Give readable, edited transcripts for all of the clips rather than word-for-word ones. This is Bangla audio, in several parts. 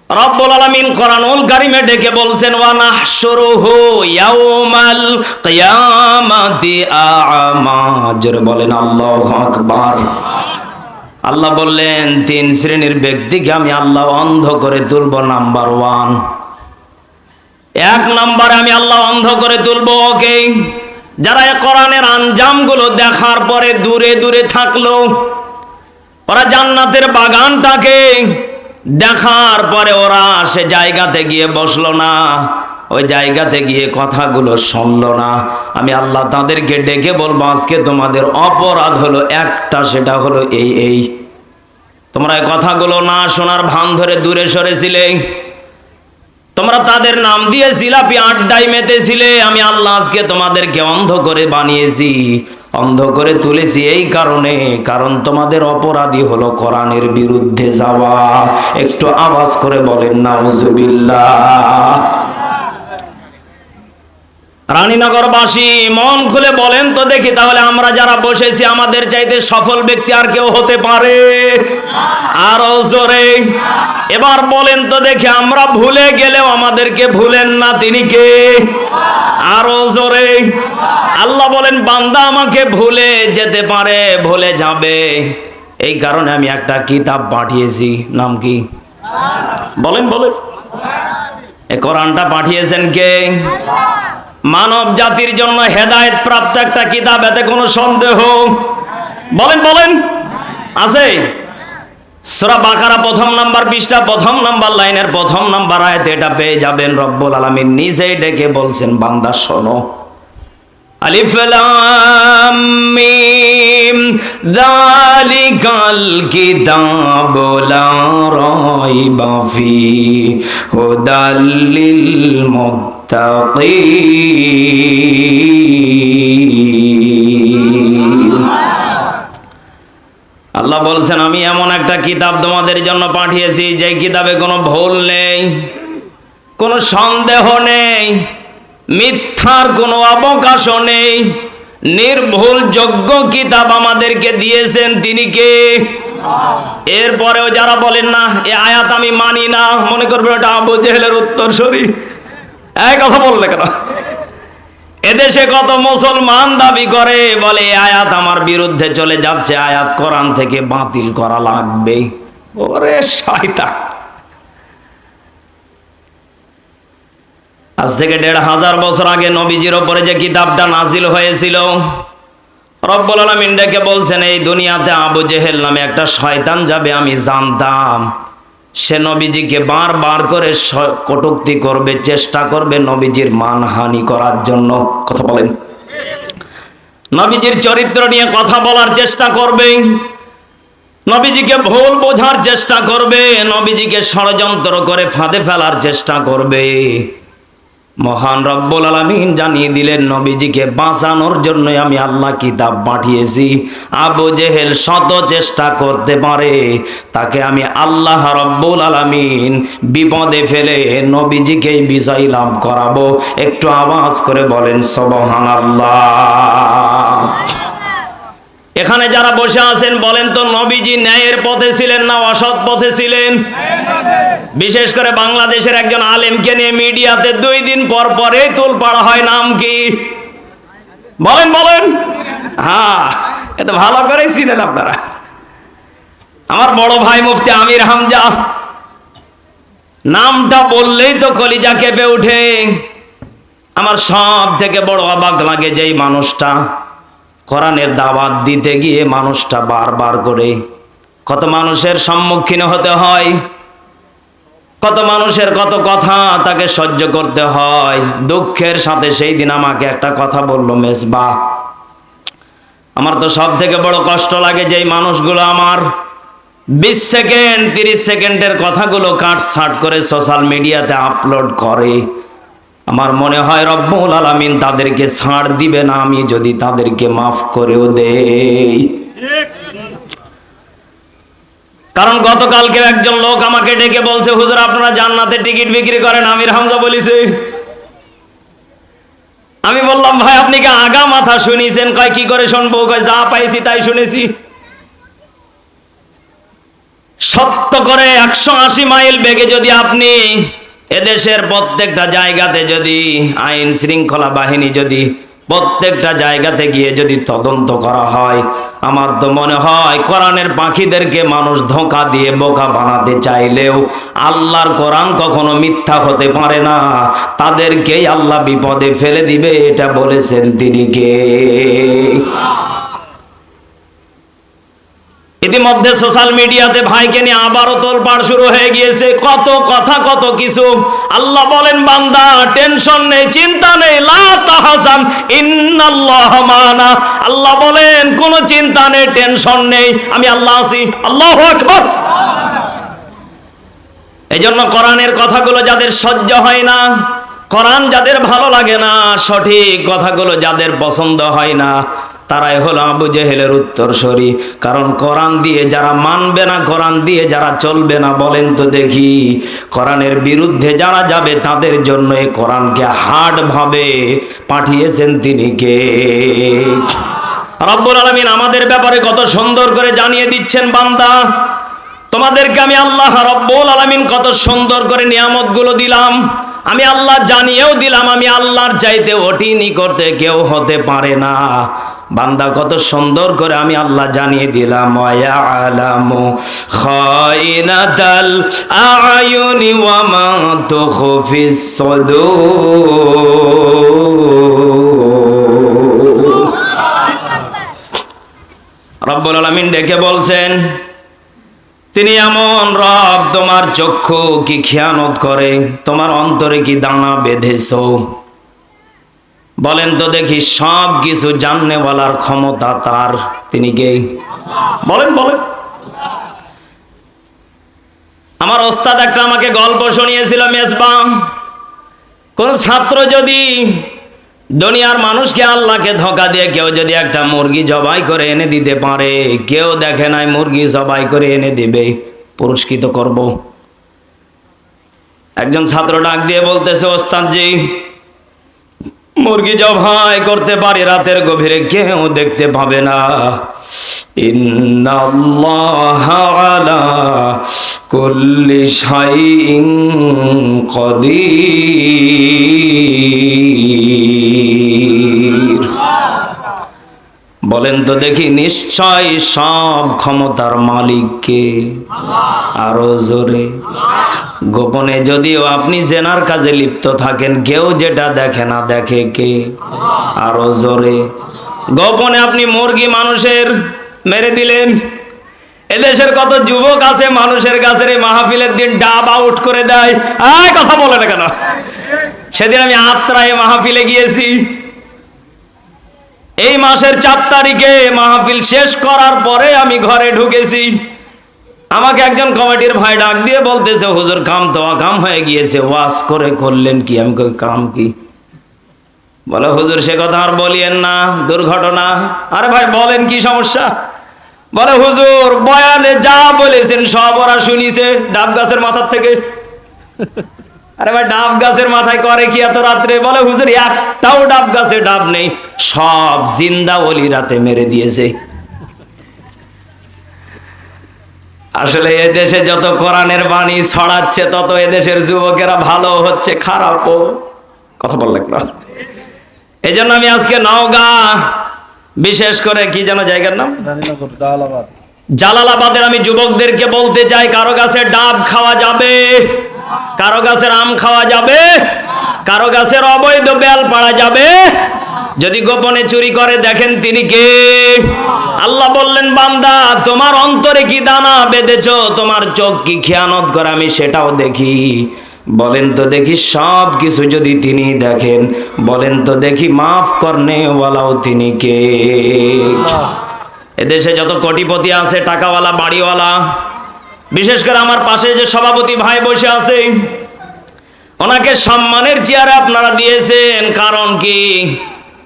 রব্বুল আলামিন কোরআনুল কারীমে ডেকে বলছেন ওয়া নাহশুরুহু ইয়াউমাল কিয়ামাতি আ'মা। জোরে বলেন আল্লাহু আকবার। আল্লাহ বললেন তিন শ্রেণীর ব্যক্তিকে আমি আল্লাহ অন্ধ করে তুলব। নাম্বার 1, এক নম্বরে আমি আল্লাহ অন্ধ করে তুলব ওকে যারা কোরআনের আঞ্জামগুলো দেখার পরে দূরে দূরে থাকলো। ওরা জান্নাতের বাগানটাকে দেখার পরে ওরা সে জায়গাতে গিয়ে বসলো না, ওই জায়গাতে গিয়ে কথাগুলো শুনলো না। আমি আল্লাহ তাদেরকে ডেকে বলবো আজকে তোমাদের অপরাধ হলো একটা, সেটা হলো এই তোমরা এই কথাগুলো না শোনার ভান ধরে দূরে সরেছিলে, তোমরা তাদের নাম দিয়ে জিলাপি আড্ডায় মেতেছিলে। আমি আল্লাহ আজকে তোমাদেরকে অন্ধ করে বানিয়েছি, অন্ধ করে তুলেছি এই কারণে, কারণ তোমাদের অপরাধী হলো কোরআনের বিরুদ্ধে যাওয়া। একটু আওয়াজ করে বলেন নাউজুবিল্লাহ। রানীনগরবাসী মন খুলে বলেন তো দেখি, তাহলে আমরা যারা বসেছি আমাদের চাইতে সফল ব্যক্তি আর কেউ হতে পারে? আরো জোরে এবার বলেন তো দেখি, আমরা ভুলে গেলেও আমাদেরকে ভুলেন না তিনি কে? আরো জোরে। আল্লাহ বলেন বান্দা আমাকে ভুলে যেতে পারে, ভুলে যাবে, এই কারণে আমি একটা কিতাব পাঠিয়েছি। নাম কি? বলেন বলেন। এই কোরআনটা পাঠিয়েছেন কে? মানব জাতির জন্য হেদায়েত প্রাপ্ত একটা কিতাব, এতে কোনো সন্দেহ? বলেন বলেন আছে? সূরা বাকারা 1 নাম্বার পৃষ্ঠা 1 নাম্বার লাইনের 1 নাম্বার আয়াতে এটা পেয়ে যাবেন। রব্বুল আলামিন নিজেই ডেকে বলছেন বান্দা শোনো, আলিফ লাম মিম যালিকাল কিতাবু লা রাইবা ফিহি হুদাল লিল মুত্তাকিন। আল্লাহ বলছেন আমি এমন একটা কিতাব তোমাদের জন্য পাঠিয়েছি যে কিতাবে কোনো ভুল নেই, কোনো সন্দেহ নেই, মিথ্যার কোনো অবকাশও নেই, নির্ভুলযোগ্য কিতাব আমাদেরকে দিয়েছেন তিনি কে? এরপরেও যারা বলেন না এ আয়াত আমি মানি না, মনে করবেন ওটা আবু জেহেলের উত্তরসূরি। এই কথা বললে কেন? এদেশে কত মুসলমান দাবি করে, বলে এই আয়াত আমার বিরুদ্ধে চলে যাচ্ছে, আয়াত কোরআন থেকে বাতিল করা লাগবে। ওরে শয়তান! আজ থেকে 1500 বছর আগে নবীজির উপরে যে কিতাবটা নাজিল হয়েছিল, রব্বুল আলামিন ডেকে বলছেন এই দুনিয়াতে আবু জেহেল নামে একটা শয়তান যাবে, আমি জানতাম। সে নবীজিকে বারবার করে কটূক্তি করবে, চেষ্টা করবে নবীজির মানহানি করার জন্য। কথা বলেন। নবীজির চরিত্র নিয়ে কথা বলার চেষ্টা করবে, নবীজিকে ভুল বোঝার চেষ্টা করবে, নবীজিকে ষড়যন্ত্র করে ফাঁদে ফেলার চেষ্টা করবে। মহান রব্বুল আলামিন জানিয়ে দিলেন নবীজিকে বাঁচানোর জন্য আমি আল্লাহ কিতাব পাঠিয়েছি। আবু জেহেল শত চেষ্টা করতে পারে, তাকে আমি আল্লাহ রব্বুল আলামিন বিপদে ফেলে নবীজিকেই বিজয় লাভ করাবো। একটু আওয়াজ করে বলেন সুবহানাল্লাহ। এখানে যারা বসে আছেন বলেন তো নবীজি ন্যায়ের পথে ছিলেন না অসৎ পথে ছিলেন? বিশেষ করে বাংলাদেশের একজন আলেমকে নিয়ে মিডিয়াতে 2 দিন পর পরেই তোলপাড়া হয়, নাম কি? বলেন বলেন। হ্যাঁ, এত ভালো করেই ছিলেন আপনারা। আমার বড় ভাই মুফতি আমির হামজা, নামটা বললেই তো কলিজা কেঁপে ওঠে। আমার সব থেকে বড় অবাক লাগে যেই মানুষটা কোরআনের দাওয়াত দিতে গিয়ে মানুষটা বারবার করে কত মানুষের সম্মুখীন হতে হয়, কত মানুষের কত কথা তাকে সহ্য করতে হয়। দুঃখের সাথে সেই দিন আমাকে একটা কথা বলল, মেজবা, আমার তো সব থেকে বড় কষ্ট লাগে যেই মানুষগুলো আমার 20 সেকেন্ড 30 সেকেন্ডের কথাগুলো কাটছাট করে সোশ্যাল মিডিয়াতে আপলোড করে। আমার মনে হয় রব্বুল আলামিন তাদেরকে ছাড় দিবে না আমি যদি তাদেরকে মাফ করেও দেই। কারণ গতকালকে একজন লোক আমাকে ডেকে বলছে, হুজুর আপনারা জান্নাতে টিকিট বিক্রি করেন, আমির হামজা বলেছে। আমি বললাম ভাই আপনি কি আগা মাথা শুনিয়েছেন? কয় কি করে শুনবো? কয় যা পাইছি তাই শুনেছি। সত্য করে 180 মাইল বেগে যদি আপনি এদেশের প্রত্যেকটা জায়গাতে যদি আইন শৃঙ্খলা বাহিনী যদি প্রত্যেকটা জায়গাতে গিয়ে যদি তদন্ত করা হয়, আমার তো মনে হয় কোরআনের পাখিদেরকে মানুষ ধোঁকা দিয়ে বোকা বানাতে চাইলেও আল্লাহর কোরআন কখনো মিথ্যা হতে পারে না। তাদেরকেই আল্লাহ বিপদে ফেলে দিবে, এটা বলেছেন তিনি কে? ইতিমধ্যে সোশ্যাল মিডিয়াতে ভাইকে নিয়ে আবারও তোলপাড় শুরু হয়ে গিয়েছে, কত কথা কত কিছু। আল্লাহ বলেন, বান্দা টেনশন নেই, চিন্তা নেই, লা তাহজান ইন্নাল্লাহা মানা। আল্লাহ বলেন কোনো চিন্তা নেই, টেনশন নেই, আমি আল্লাহ আছি। আল্লাহু আকবার। এজন্য কোরআনের কথাগুলো যাদের সহ্য হয় না, কোরআন যাদের ভালো লাগে না, সঠিক কথাগুলো যাদের পছন্দ হয় না, তারাই হলো আবু জেহেলের উত্তরসূরি। কারণ কোরআন দিয়ে যারা মানবে না, কোরআন দিয়ে যারা চলবে না, বলেন তো দেখি, কোরআনের বিরুদ্ধে যারা যাবে তাদের জন্য এই কোরআনকে হার্ড ভাবে পাঠিয়েছেন তিনি কে? রব্বুল আলামিন আমাদের ব্যাপারে কত সুন্দর করে জানিয়ে দিচ্ছেন, বান্দা তোমাদেরকে আমি আল্লাহ রব্বুল আলামিন কত সুন্দর করে নিয়ামতগুলো দিলাম, আমি আল্লাহ জানিয়েও দিলাম, আমি আল্লাহর চাইতে ওটিনি করতে কেউ হতে পারে না। বান্দা কত সুন্দর করে আমি আল্লাহ জানিয়ে দিলাম, ওয়া আলামু খাইনাতাল আয়ুনি ওয়া মা তুখফিস সুদূর। রব্বুল আলামিন ডেকে বলছেন, তিনি এমন রব, তোমার চক্ষু কি খেয়ানত করে, তোমার অন্তরে কি দানা বেঁধেছো? বলেন তো দেখি, সব কিছু জাননেওয়ালার ক্ষমতা তার, তিনি কে? বলেন বলেন। আমার ওস্তাদ একটা আমাকে গল্প শুনিয়েছিল, মেজবাহ। কোন ছাত্র যদি দুনিয়ার মানুষকে আল্লাহকে ধোঁকা দিয়ে কেউ যদি একটা মুরগি জবাই করে এনে দিতে পারে, কেউ দেখে নাই মুরগি জবাই করে এনে দিবে, পুরস্কৃত করব। একজন ছাত্র ডাক দিয়ে বলতেছে, ওস্তাদ জি, মুরগি জবাই করতে পারি, রাতের গভীরে কেউ দেখতে পাবে না। ইন্নাল্লাহা আলা কুল্লি শাইইন কাদির। বলেন তো দেখি, নিশ্চয় সব ক্ষমতার মালিক কে? আরো জোরে। গোপনে যদিও আপনি জেনার কাজে লিপ্ত থাকেন, কেউ যেটা দেখে না, দেখে কে? আরো জোরে। গোপনে আপনি মুরগি মানুষের মেরে দিলেন, এদেশের কত যুবক আছে মানুষের কাছে মাহফিলের দিন ডাব আউট করে দেয়। কথা বলে না কেন? সেদিন আমি আত্রায় মাহফিলে গিয়েছি, এই মাসের 4 তারিখে মাহফিল শেষ করার পরে আমি ঘরে ঢুকেছি। আমাকে একজন কমিটির ভাই ডাক দিয়ে বলতেছে, হুজুর কাম তো অকাম হয়ে গিয়েছে, ওয়াজ করে করলেন কি? আমি কই, কাম কি? বলে, হুজুর সে কথা আর বলিয়েন না, দুর্ঘটনা। আরে ভাই বলেন, কি সমস্যা? বলে, হুজুর বয়ানে যা বলেছেন সব ওরা শুনিছে ডাব গাছের মাথার থেকে। আরে ভাই, ডাব গাছের মাথায় করে কি এত রাত্রে? বলে, হুজুর একটাও ডাব গাছে ডাব নেই, সব জিন্দা ওলি রাতে মেরে দিয়েছে। আসলে এদেশে যত কোরআনের বাণী ছড়াচ্ছে, তত এদেশের যুবকেরা ভালো হচ্ছে, খারাপও। কথা বললেন না? এই জন্য আমি আজকে নওগাঁ, বিশেষ করে কি যেন জায়গার নাম, জালালাবাদের, আমি যুবকদেরকে বলতে চাই, কারো গাছের ডাব খাওয়া যাবে, কারো গাছের আম খাওয়া যাবে, কারো গাছের অবৈধ বেল পাড়া যাবে। যদি গোপনে চুরি করে, দেখেন তিনি কে? আল্লাহ বললেন, বান্দা তোমার অন্তরে কি দানা বেঁধেছো, তোমার চোখ কি খেয়ানত করে, আমি সেটাও দেখি। বলেন তো দেখি, সব কিছু যদি তিনি দেখেন, বলেন তো দেখি, মাফ করনে ওয়ালাও তিনি কে? এদেশে যত কোটিপতি আছে, টাকাওয়ালা, বাড়িওয়ালা, বিশেষ করে আমার পাশে যে সভাপতি ভাই বসে আছে, ওনাকে সম্মানের চেয়ারে আপনারা দিয়েছেন, কারণ কি?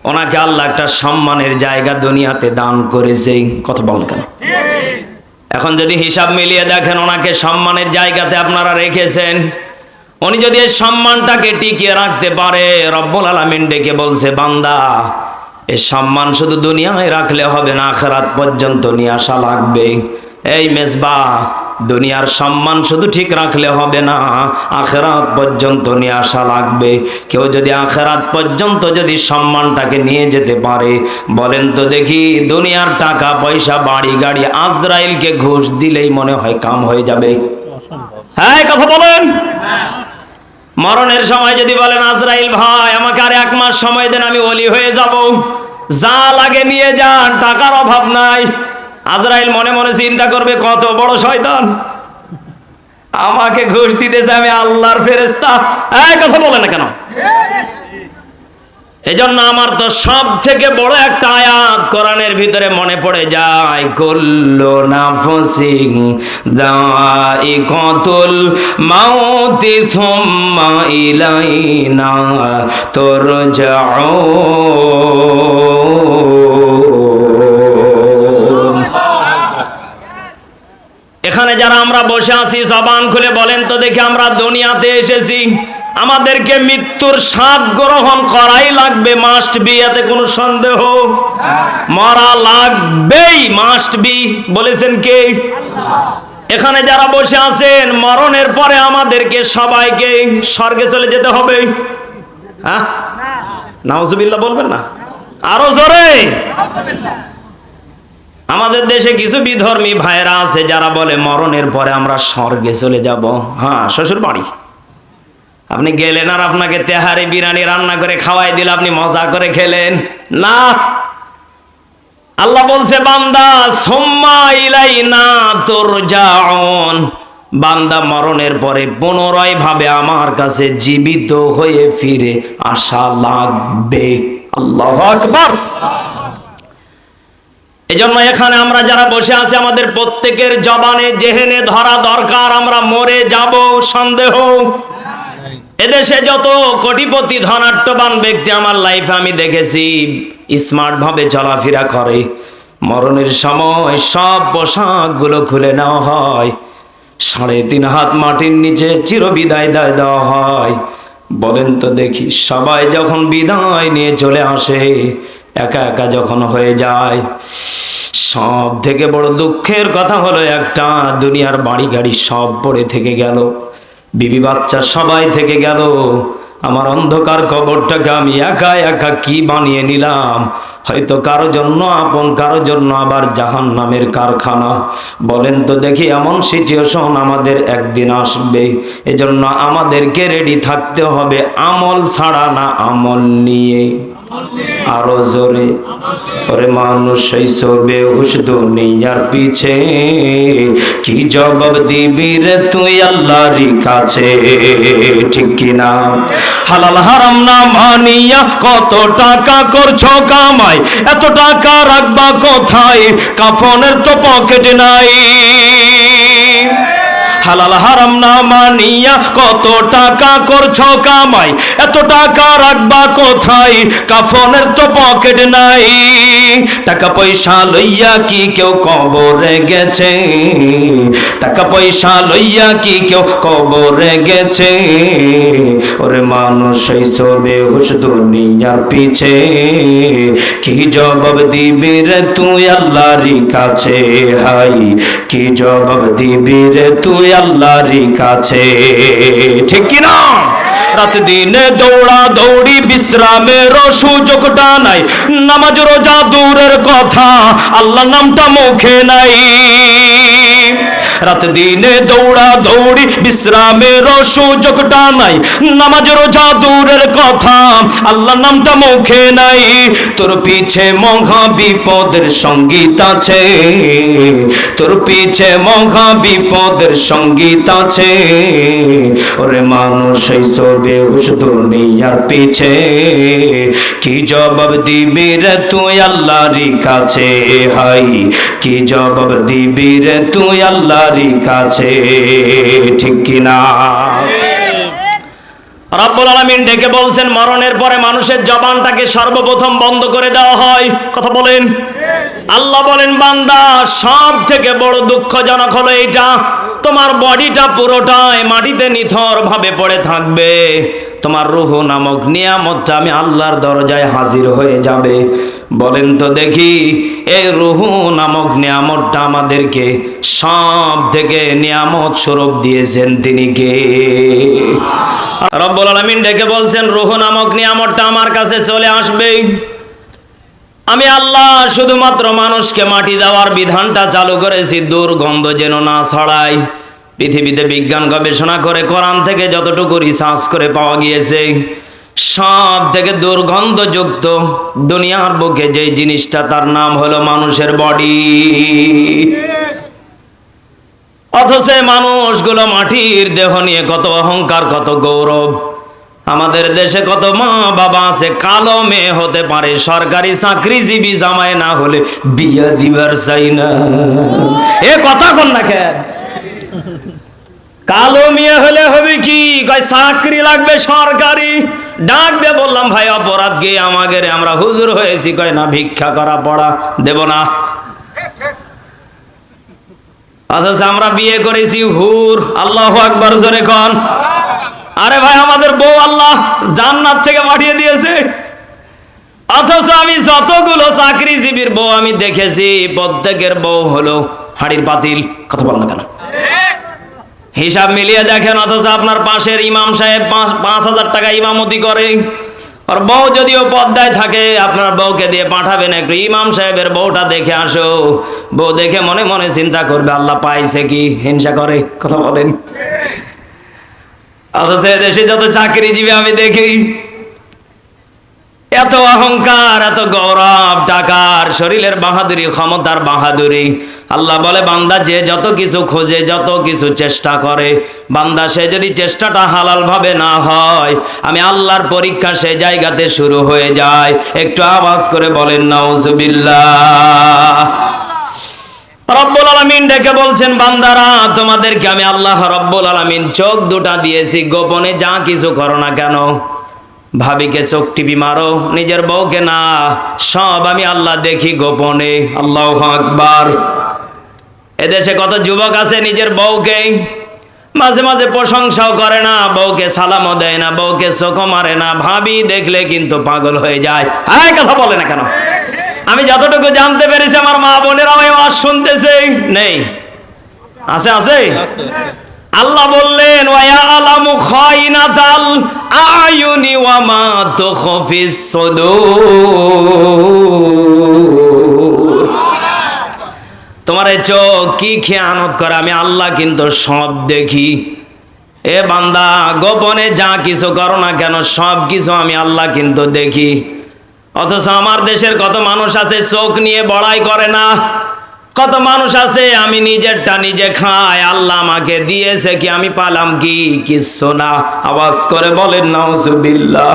ওনাকে আল্লাহ একটা সম্মানের জায়গা দুনিয়াতে দান করেছে। কথা বলেন কেন? এখন যদি হিসাব মিলিয়ে দেখেন, ওনাকে সম্মানের জায়গাতে আপনারা রেখেছেন, উনি যদি এই সম্মানটাকে টিকিয়ে রাখতে পারে, রব্বুল আলামিন ডেকে বলছে, বান্দা এই সম্মান শুধু দুনিয়ায় রাখলে হবে না, আখিরাত পর্যন্ত নিয়ে আসা লাগবে। এই মেজবা, দুনিয়ার সম্মান শুধু ঠিক রাখলে হবে না, আখিরাত পর্যন্ত নিয়ে আসা লাগবে। কেউ যদি আখিরাত পর্যন্ত যদি সম্মানটাকে নিয়ে যেতে পারে, বলেন তো দেখি, দুনিয়ার টাকা পয়সা বাড়ি গাড়ি আজরাইলকে ঘুষ দিলেই মনে হয় কাম হয়ে যাবে? হ্যাঁ, কথা বলেন। মরণের সময় যদি বলেন, আজরাইল ভাই আমাকে আর 1 মাস সময় দেন, আমি ওলি হয়ে যাব, যা লাগে নিয়ে যান, টাকার অভাব নাই। আজরাইল মনে মনে চিন্তা করবে, কত বড় শয়তান, আমাকে ঘুষ দিতেছে, আমি আল্লাহর ফেরেশতা। এই কথা বলে না কেন? এজন্য আমার তো সব থেকে বড় একটা আয়াত কোরআনের ভিতরে মনে পড়ে যায়, কুল্লু নাফসিন যায়িকাতুল মাউতি সুম্মা ইলাইনা তুরজাউন। এখানে যারা আমরা বসে আছি, জবান খুলে বলেন তো দেখি, আমরা দুনিয়াতে এসেছি, আমাদেরকে মৃত্যুর স্বাদ গ্রহণ করাই লাগবে, মাস্ট বি, এতে কোনো সন্দেহ? মরা লাগবেই, মাস্ট বি। বলেছেন কে? এখানে যারা বসে আছেন, মরণের পরে আমাদেরকে সবাইকে স্বর্গে চলে যেতে হবে। হ্যাঁ, নাউজুবিল্লাহ বলবেন না? আরো জোরে। আমাদের দেশে কিছু বিধর্মী ভাইরা আছে যারা বলে মরণের পরে আমরা স্বর্গে চলে যাব। হ্যাঁ, শ্বশুর বাড়ি আপনি গেলেন আর আপনাকে তেহারি বিরিয়ানি রান্না করে খাওয়াই দিল, আপনি মজা করে খেলেন না। আল্লাহ বলছে, বান্দা সুম্মা ইলাইনা তুরজাউন, বান্দা মরণের পরে পুনরায় ভাবে আমার কাছে জীবিত হয়ে ফিরে আসা লাগবে। আল্লাহু আকবার। এজন্য এখানে আমরা যারা বসে আছি, আমাদের প্রত্যেকের জবানে জেহেনে ধরা দরকার, আমরা মরে যাব, সন্দেহ? এদেশে যত কোটিপতি ধনাঢ্যবান ব্যক্তি আমার লাইফে আমি দেখেছি, স্মার্ট ভাবে চলাফেরা করে, মরণের সময় সব পোশাকগুলো খুলে নেওয়া হয়, 3.5 হাত মাটির নিচে চিরবিদায় দেওয়া হয়। বলেন তো দেখি, সবাই যখন বিদায় নিয়ে চলে আসে, একা একা যখন হয়ে যায়, সব থেকে বড় দুঃখের কথা হলো একটা, দুনিয়ার বাড়ি গাড়ি সব পড়ে থেকে গেল, বিবি বাচ্চা সবাই থেকে গেল, আমার অন্ধকার কবরটাকে আমি একা একা কি বানিয়ে নিলাম। হয়তো কারো জন্য আপন, কারো জন্য আবার জাহান্নামের কারখানা। বলেন তো দেখি, এমন সিচুয়েশন আমাদের একদিন আসবে। এজন্য আমাদেরকে রেডি থাকতে হবে, আমল ছাড়া না, আমল নিয়ে। আরো জোরে। ওরে মানুষ এই বেহুশ দুনিয়ার পিছে, কি জবাব দিবি রে তুই আল্লাহর কাছে? ঠিক কিনা? হালাল হারাম না মানিয়া কত টাকা করছো কামাই, এত টাকা রাখবা কোথায়? কাফনের তো পকেট নাই। হালাল হারাম না মানিয়া কত টাকা করছো কামাই, এত টাকা রাখবা কোথায়? কাফনের তো পকেট নাই। টাকা পয়সা লইয়া কি কেউ কবরে গেছে? টাকা পয়সা লইয়া কি কেউ কবরে গেছে? ওরে মানুষ এই বেহুশ দুনিয়ার পিছে, কি জবাব দিবি রে তুই আল্লাহর কাছে? হাই, কি জবাব দিবি রে তুই আল্লাহর কাছে? ঠিক কি না? রাত দিনে দৌড়া দৌড়ি, বিশ্রামের সুযোগটা নাই, নামাজ রোজা দূরের কথা, আল্লাহ নামটা মুখে নাই। রাত দিনে দৌড়া দৌড়ি, বিশ্রামের সুযোগটা নাই, নামাজ রোজা দূরের কথা, আল্লাহ নামটা মুখে নাই। তোর পিছে মহা বিপদের সঙ্গীত আছে, তোর পিছে মহা বিপদের সঙ্গীত আছে। ওরে মানুষ এই বেহুশ দুনিয়ার পিছে, কি জবাব দিবি রে তুই আল্লাহর কাছে? হাই, কি জবাব দিবি রে তুই আল্লাহর কাছে? ঠিক কিনা? রব্বুল আলামিন ডেকে বলছেন, মরণের পরে মানুষের জবানটাকে সর্বপ্রথম বন্ধ করে দেওয়া হয়। কথা বলেন। আল্লাহ বলেন, বান্দা সব থেকে বড় দুঃখজনক হলো এটা, তোমার বডিটা পুরোটাই মাটিতে নিথর ভাবে পড়ে থাকবে, তোমার রূহ নামক নিয়ামতটা আমি আল্লাহর দরজায় হাজির হয়ে যাবে। বলেন তো দেখি, এই রূহ নামক নিয়ামতটা আমাদেরকে সব থেকে নিয়ামত স্বরূপ দিয়েছেন তিনি কে? রব্বুল আলামিন ডেকে বলছেন, রূহ নামক নিয়ামতটা আমার কাছে চলে আসবে। আমি আল্লাহ শুধুমাত্র মানুষকে মাটি দেওয়ার বিধানটা চালু করেছি দুর্গন্ধ যেন না ছড়ায়। পৃথিবীতে বিজ্ঞান গবেষণা করে কোরআন থেকে যতটুকু রিসার্চ করে পাওয়া গিয়েছে, সব থেকে দুর্গন্ধযুক্ত দুনিয়ার বুকে যে জিনিসটা, তার নাম হলো মানুষের বডি। অথচ মানুষগুলো মাটির দেহ নিয়ে কত অহংকার, কত গৌরব। আমাদের দেশে কত মা বাবা আছে, কালো মেয়ে হতে পারে, সরকারি চাকরিজীবী জামাই না হলে বিয়া দিবার চাই না। এ কথা কোন না কেন? কালো মেয়ে হলে হবে কি, কয় চাকরি লাগবে সরকারি। ডাক দিয়ে বললাম, ভাই অপরাধ কি আমাদের? আমরা হুজুর হয়েছি। কয় না, ভিক্ষা করা পড়া দেব না। অথচ আমরা বিয়ে করেছি হুর। আল্লাহু আকবার জোরে কোন। আরে ভাই, আমাদের বউ আল্লাহ জান্নাত থেকে পাঠিয়ে দিয়েছে। অথচ আমি যতগুলো চাকরিজীবীর বউ আমি দেখেছি, প্রত্যেকের বউ হলো হাড়ির পাতিল। কথা বল না কেন? হিসাব মিলিয়ে দেখেন। অথচ আপনার পাশের ইমাম সাহেব 5,000 টাকা ইমামতি করে, আর বউ যদিও পর্দায় থাকে, আপনার বউকে দিয়ে পাঠাবেন, একটু ইমাম সাহেবের বউটা দেখে আসো। বউ দেখে মনে মনে চিন্তা করবে, আল্লাহ পাইছে কি? হিংসা করে। কথা বলেন। অথচ দেশে যত চাকরিজীবী আমি দেখি, এত অহংকার, এত গৌরব, টাকার, শরীরের বাহাদুরি, ক্ষমতার বাহাদুরি। আল্লাহ বলে, বান্দা যে যত কিছু খোঁজে, যত কিছু চেষ্টা করে, বান্দা সে যদি চেষ্টাটা হালাল ভাবে না হয়, আমি আল্লাহর পরীক্ষা সে জায়গাতে শুরু হয়ে যায়। একটু আওয়াজ করে বলেন নাউজুবিল্লাহ। রব্বুল আলামিন ডেকে বলছেন, বান্দারা তোমাদেরকে আমি আল্লাহ রব্বুল আলামিন চোখ দুটা দিয়েছি, গোপনে যা কিছু করো না কেন, ভাবিকে চোখ টিপি মারো, নিজের বউকে না, সব আমি আল্লাহ দেখি গোপনে। আল্লাহু আকবার। এদেশে কত যুবক আছে নিজের বউকে মাঝে মাঝে প্রশংসাও করে না, বউকে সালামও দেয় না, বউকে চোখও মারে না, ভাবি দেখলে কিন্তু পাগল হয়ে যায়। এই কথা বলে না কেন? আমি যতটুকু জানতে পেরেছি, আমার মা বোনেরাও এই ওয়াজ শুনতেছে। নেই? আছে? আছে। আল্লাহ বললেন, ওয়া আলামু খাইনাতাল আয়ুনি ওয়া মা তুখফিস সুদূর। তোমার এই চোখ কি খেয়ানত করে, আমি আল্লাহ কিন্তু সব দেখি। এ বান্দা, গোপনে যা কিছু করো না কেন, সব কিছু আমি আল্লাহ কিন্তু দেখি। অথচ আমার দেশের কত মানুষ আছে চোখ নিয়ে বড়াই করে না। কত মানুষ আছে আমি নিজেরটা নিজে খাই, আল্লাহ আমাকে দিয়েছে কি, আমি পালাম কি? কিচ্ছু না। আওয়াজ করে বলেন নাউজুবিল্লাহ।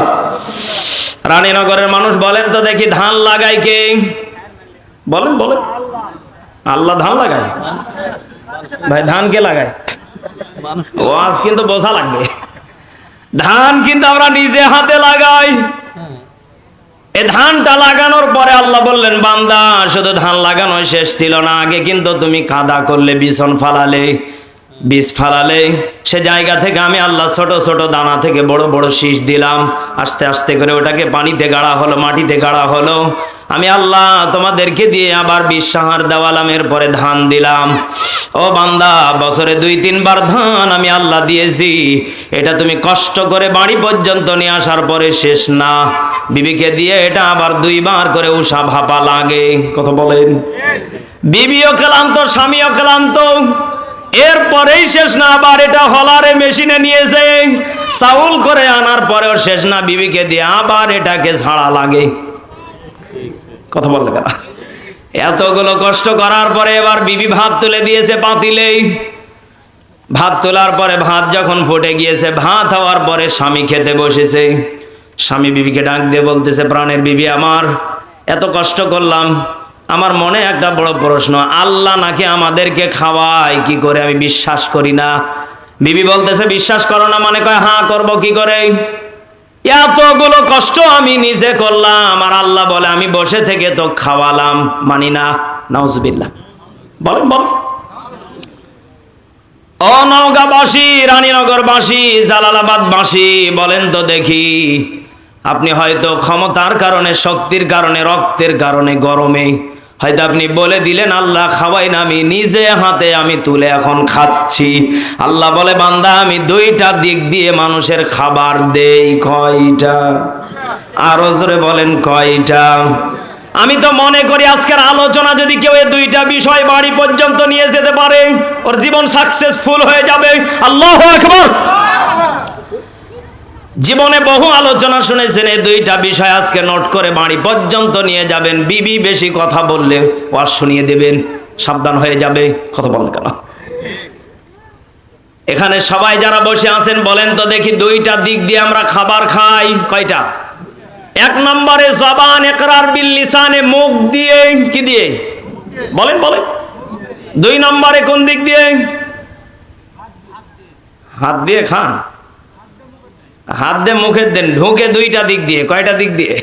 রানীনগরের মানুষ বলেন তো দেখি, ধান লাগায় কে? বলেন বলেন। আল্লাহ ধান লাগায়? ভাই ধান কে লাগায়? ওয়াজ কিন্তু বোঝা লাগবে। ধান কিন্তু আমরা নিজে হাতে লাগাই। এই ধানটা লাগানোর পরে আল্লাহ বললেন, বান্দা শুধু ধান লাগানো শেষ ছিল না, আগে কিন্তু তুমি কাদা করলে, বিছন ফালালে, বীজ ফালালে, সে জায়গা থেকে আমি আল্লাহ ছোট ছোট দানা থেকে বড় বড় শীষ দিলাম। আস্তে আস্তে করে ওটাকে পানিতে গাড়া হলো, মাটিতে গাড়া হলো। আমি আল্লাহ তোমাদেরকে দিয়ে আবার বিশ্বাহার দেওয়ালাম, এরপরে ধান দিলাম। ও বান্দা, বছরে 2-3 বার ধান আমি আল্লাহ দিয়েছি। এটা তুমি কষ্ট করে বাড়ি পর্যন্ত নিয়ে আসার পরে শেষ না, বিবিকে দিয়ে এটা আবার 2 বার করে উষা ভাপা লাগে। কথা বলেন। বিবিও ক্লান্ত, স্বামীও ক্লান্ত, এরপরেই শেষ না, আবার এটা হলারে মেশিনে নিয়েছে, চাউল করে আনার পরেও শেষ না, বিবিকে দিয়ে আবার এটাকে ঝাড়া লাগে। কথা বললে কেন? এতগুলো কষ্ট করার পরে এবার বিবি ভাত তুলে দিয়েছে পাতিলেই। ভাত তোলার পরে ভাত যখন ফুটে গিয়েছে, ভাত হওয়ার পরে স্বামী খেতে বসেছে। স্বামী বিবিকে ডাক দিয়ে বলতেছে, প্রাণের বিবি আমার, এত কষ্ট করলাম, আমার মনে একটা বড় প্রশ্ন, আল্লাহ নাকি আমাদেরকে খাওয়ায় কি করে? আমি বিশ্বাস করি না। বিবি বলতেছে, বিশ্বাস করো না মানে? কয় হ্যাঁ, করব কি করে? এতগুলো কষ্ট আমি নিজে করলাম, আর আল্লাহ বলে আমি বসে থেকে তো খাওয়ালাম, মানি না। নাউজুবিল্লাহ। বলেন বলেন। ও ও নওগাঁবাসী, রানীনগরবাসী, জালালাবাদবাসী, বলেন তো দেখি, আপনি হয়তো ক্ষমতার কারণে, শক্তির কারণে, রক্তের কারণে, গরমে হয়তো আপনি বলে দিলেন আল্লাহ খাওয়াই না, আমি নিজে হাতে আমি তুলে এখন খাচ্ছি। আল্লাহ বলে বান্দা আমি দুইটা দিক দিয়ে মানুষের খাবার দেই। কয়টা? আরো জোরে বলেন কয়টা? আমি তো মনে করি আজকের আলোচনা যদি কেউ এই দুইটা বিষয় বাড়ি পর্যন্ত নিয়ে যেতে পারে, ওর জীবন সাকসেসফুল হয়ে যাবে। আল্লাহু আকবার। জীবনে বহু আলোচনা শুনেছেন, এই দুইটা বিষয় আজকে নোট করে বাড়ি পর্যন্ত নিয়ে যাবেন। বিবি বেশি কথা বললে ওয়াজ শুনিয়ে দেবেন, সাবধান হয়ে যাবে। কথা বলেন কেন? এখানে সবাই যারা বসে আছেন বলেন তো দেখি, দুইটা দিক দিয়ে আমরা খাবার খাই। কয়টা? এক নম্বরে জবান, ইকরার বিল লিসানে, মুখ দিয়ে। কি দিয়ে? বলেন বলেন। দুই নম্বরে কোন দিক দিয়ে? হাত দিয়ে খান। হাত দিয়ে মুখের দেন, ঢুকে দুইটা দিক দিয়ে। কয়টা দিক দিয়ে?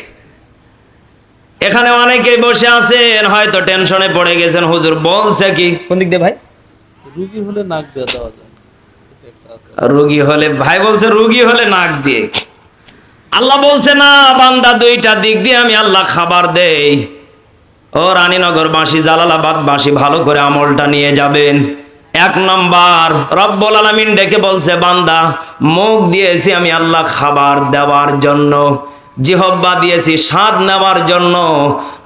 এখানে অনেকেই বসে আছেন হয়তো টেনশনে পড়ে গেছেন, হুজুর বলছে কি? কোন দিক দিয়ে ভাই? রুগী হলে নাক দিয়ে দেওয়া যায়। রোগী হলে, ভাই বলছে রোগী হলে নাক দিয়ে। আল্লাহ বলছে না বান্দা দুইটা দিক দিয়ে আমি আল্লাহ খাবার দেই। ও রানীনগরবাসী, জালালাবাদবাসী, ভালো করে আমলটা নিয়ে যাবেন। এক নম্বর, রব্বুল আলামিন ডেকে বলছে বান্দা মুখ দিয়েছি আমি আল্লাহ খাবার দেওয়ার জন্য, জিহব্বা দিয়েছি স্বাদ নেওয়ার জন্য,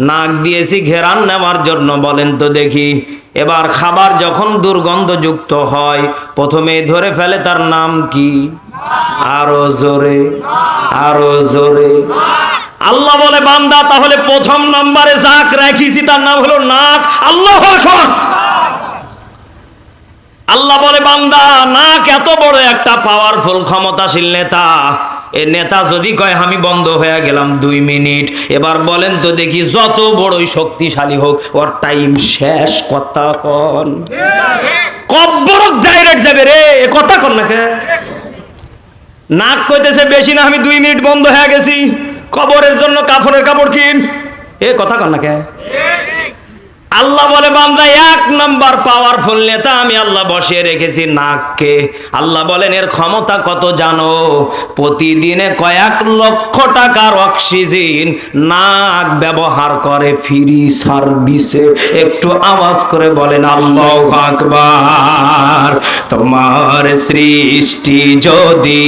নাক দিয়েছি ঘেরান নেওয়ার জন্য। বলেন তো দেখি, এবার খাবার যখন দুর্গন্ধযুক্ত হয় প্রথমে ধরে ফেলে তার নাম কি? আরো জোরে, আরো জোরে। আল্লাহ বলে বান্দা তাহলে প্রথম নম্বরে যাক রেখেছি তার নাম হলো নাক। আল্লাহু আকবার। আল্লাহ বলে বান্দা নাক এত বড় একটা পাওয়ারফুল ক্ষমতাশীল নেতা, এ নেতা যদি কয় আমি বন্ধ হয়ে গেলাম 2 মিনিট, এবার বলেন তো দেখি যত বড়ই শক্তিশালী হোক ওর টাইম শেষ। কথা কন, কব্বর ডাইরেক্ট যাবে রে। এ কথা কন না কে? নাক কইতেছে বেশি না, আমি 2 মিনিট বন্ধ হয়ে গেছি, কবরের জন্য কাফনের কাপড় কিন। এ কথা কন না কে? আল্লাহ বলে বান্দা এক নাম্বার পাওয়ারফুল নেতা আমি আল্লাহ বসিয়ে রেখেছি নাককে। আল্লাহ বলেন এর ক্ষমতা কত জানো? প্রতিদিনে কয়েক লক্ষ টাকার অক্সিজেন নাক ব্যবহার করে ফ্রি সার্ভিসে। একটু আওয়াজ করে বলেন আল্লাহু আকবার। তোমার সৃষ্টি যদি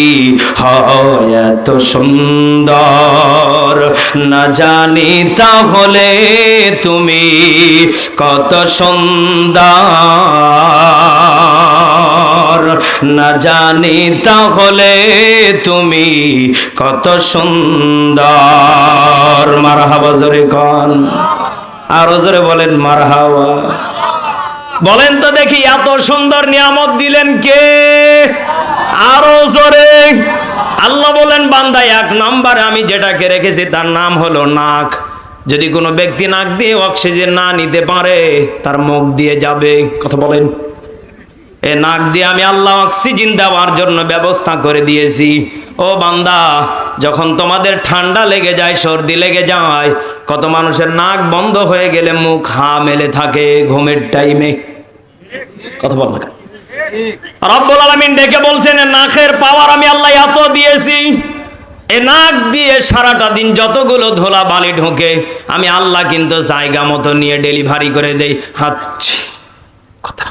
হয় এত সুন্দর, না জানি তাহলে তুমি কত সুন্দর, না জানি তাহলে তুমি কত সুন্দর। মারহাবা জোরে কন, আরো জোরে বলেন মারহাবা। বলেন তো দেখি এত সুন্দর নিয়ামত দিলেন কে? আরো জোরে। আল্লাহ বলেন বান্দা এক নম্বরে আমি যেটাকে রেখেছি তার নাম হলো নাক। যদি কোনো ব্যক্তি নাক দিয়ে অক্সিজেন না নিতে পারে তার মুখ দিয়ে যাবে। কথা বলেন। এ নাক দিয়ে আমি আল্লাহ অক্সিজেন দেওয়ার জন্য ব্যবস্থা করে দিয়েছি। ও বান্দা যখন তোমাদের ঠান্ডা লেগে যায়, সর্দি লেগে যায়, কত মানুষের নাক বন্ধ হয়ে গেলে মুখ হা মেলে থাকে ঘুমের টাইমে। কথা বল না। রব্বুল আলামিন ডেকে বলছেন নাকের পাওয়ার আমি আল্লাহ এত দিয়েছি, এ নাক দিয়ে সারাটা দিন যতগুলো ধোলা বালি ঢোকে আমি আল্লাহ কিন্তু জায়গা মতো নিয়ে ডেলিভারি করে দেই। হাঁচি। কথা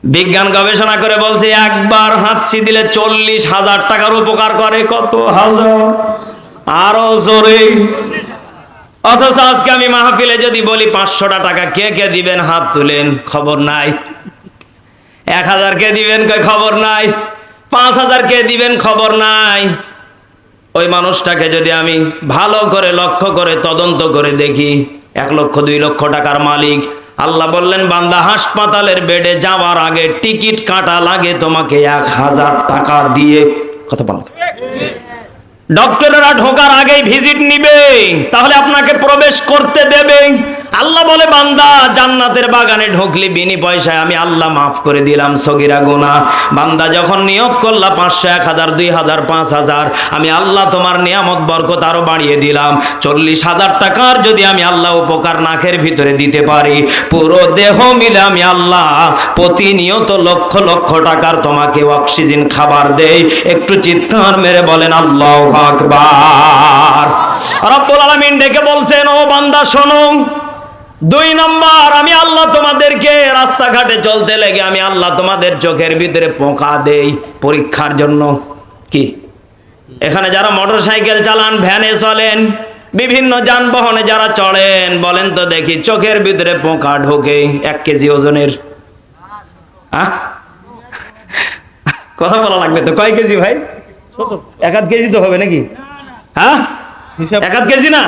বিজ্ঞান গবেষণা করে বলছে একবার হাঁচি দিলে 40,000 টাকার উপকার করে। কত হাজার? আরো জোরে। অথচ আজকে আমি মাহফিলে যদি বলি 500 টাকা কে কে দিবেন হাত তুলেন, খবর নাই। 1000 কে দিবেন, কই খবর নাই। 5000 কে দিবেন, খবর নাই। ওই মানুষটাকে যদি আমি ভালো করে লক্ষ্য করে তদন্ত করে দেখি 1 লক্ষ 2 লক্ষ টাকার মালিক। আল্লাহ বললেন বান্দা হাসপাতালের বেডে যাওয়ার আগে টিকিট কাটা লাগে তোমাকে 1000 টাকা দিয়ে। কথা বল। ডক্টরেরা ঢোকার আগেই ভিজিট নিবে, তাহলে আপনাকে প্রবেশ করতে দেবে। আল্লাহ বলে বান্দা জান্নাতের বাগানে ঢুকলি বিনি পয়সায় আমি আল্লাহ মাফ করে দিলাম সগীরা গুনাহ। বান্দা যখন নিয়ত করলা 500 1000 2000 5000 আমি আল্লাহ তোমার নিয়ামত বরকত আরো বাড়িয়ে দিলাম। 40,000 টাকার যদি আমি আল্লাহ উপকার নাকের ভিতরে দিতে পারি, পুরো দেহ মিলে আমি আল্লাহ প্রতিনিয়ত লক্ষ লক্ষ টাকার তোমাকে অক্সিজেন খাবার দেই। একটু চিৎকার মেরে বলেন আল্লাহু আকবার। রব্বুল আলামিন ডেকে বলছেন, ও বান্দা শোনো, 2 নম্বর আমি আল্লাহ তোমাদেরকে রাস্তাঘাটে চলতে লেগে আমি আল্লাহ তোমাদের চোখের ভিতরে পোকা দেই পরীক্ষার জন্য। কি এখানে যারা মোটরসাইকেল চালান, ভ্যানে চলেন, বিভিন্ন যানবাহনে যারা চড়েন, বলেন তো দেখি চোখের ভিতরে পোকা ঢোকে 1 কেজি ওজনের? কথা বলা লাগবে তো, কয় কেজি ভাই? ছোট 1 কেজি তো হবে নাকি? হ্যাঁ, হিসাব 1 কেজি না?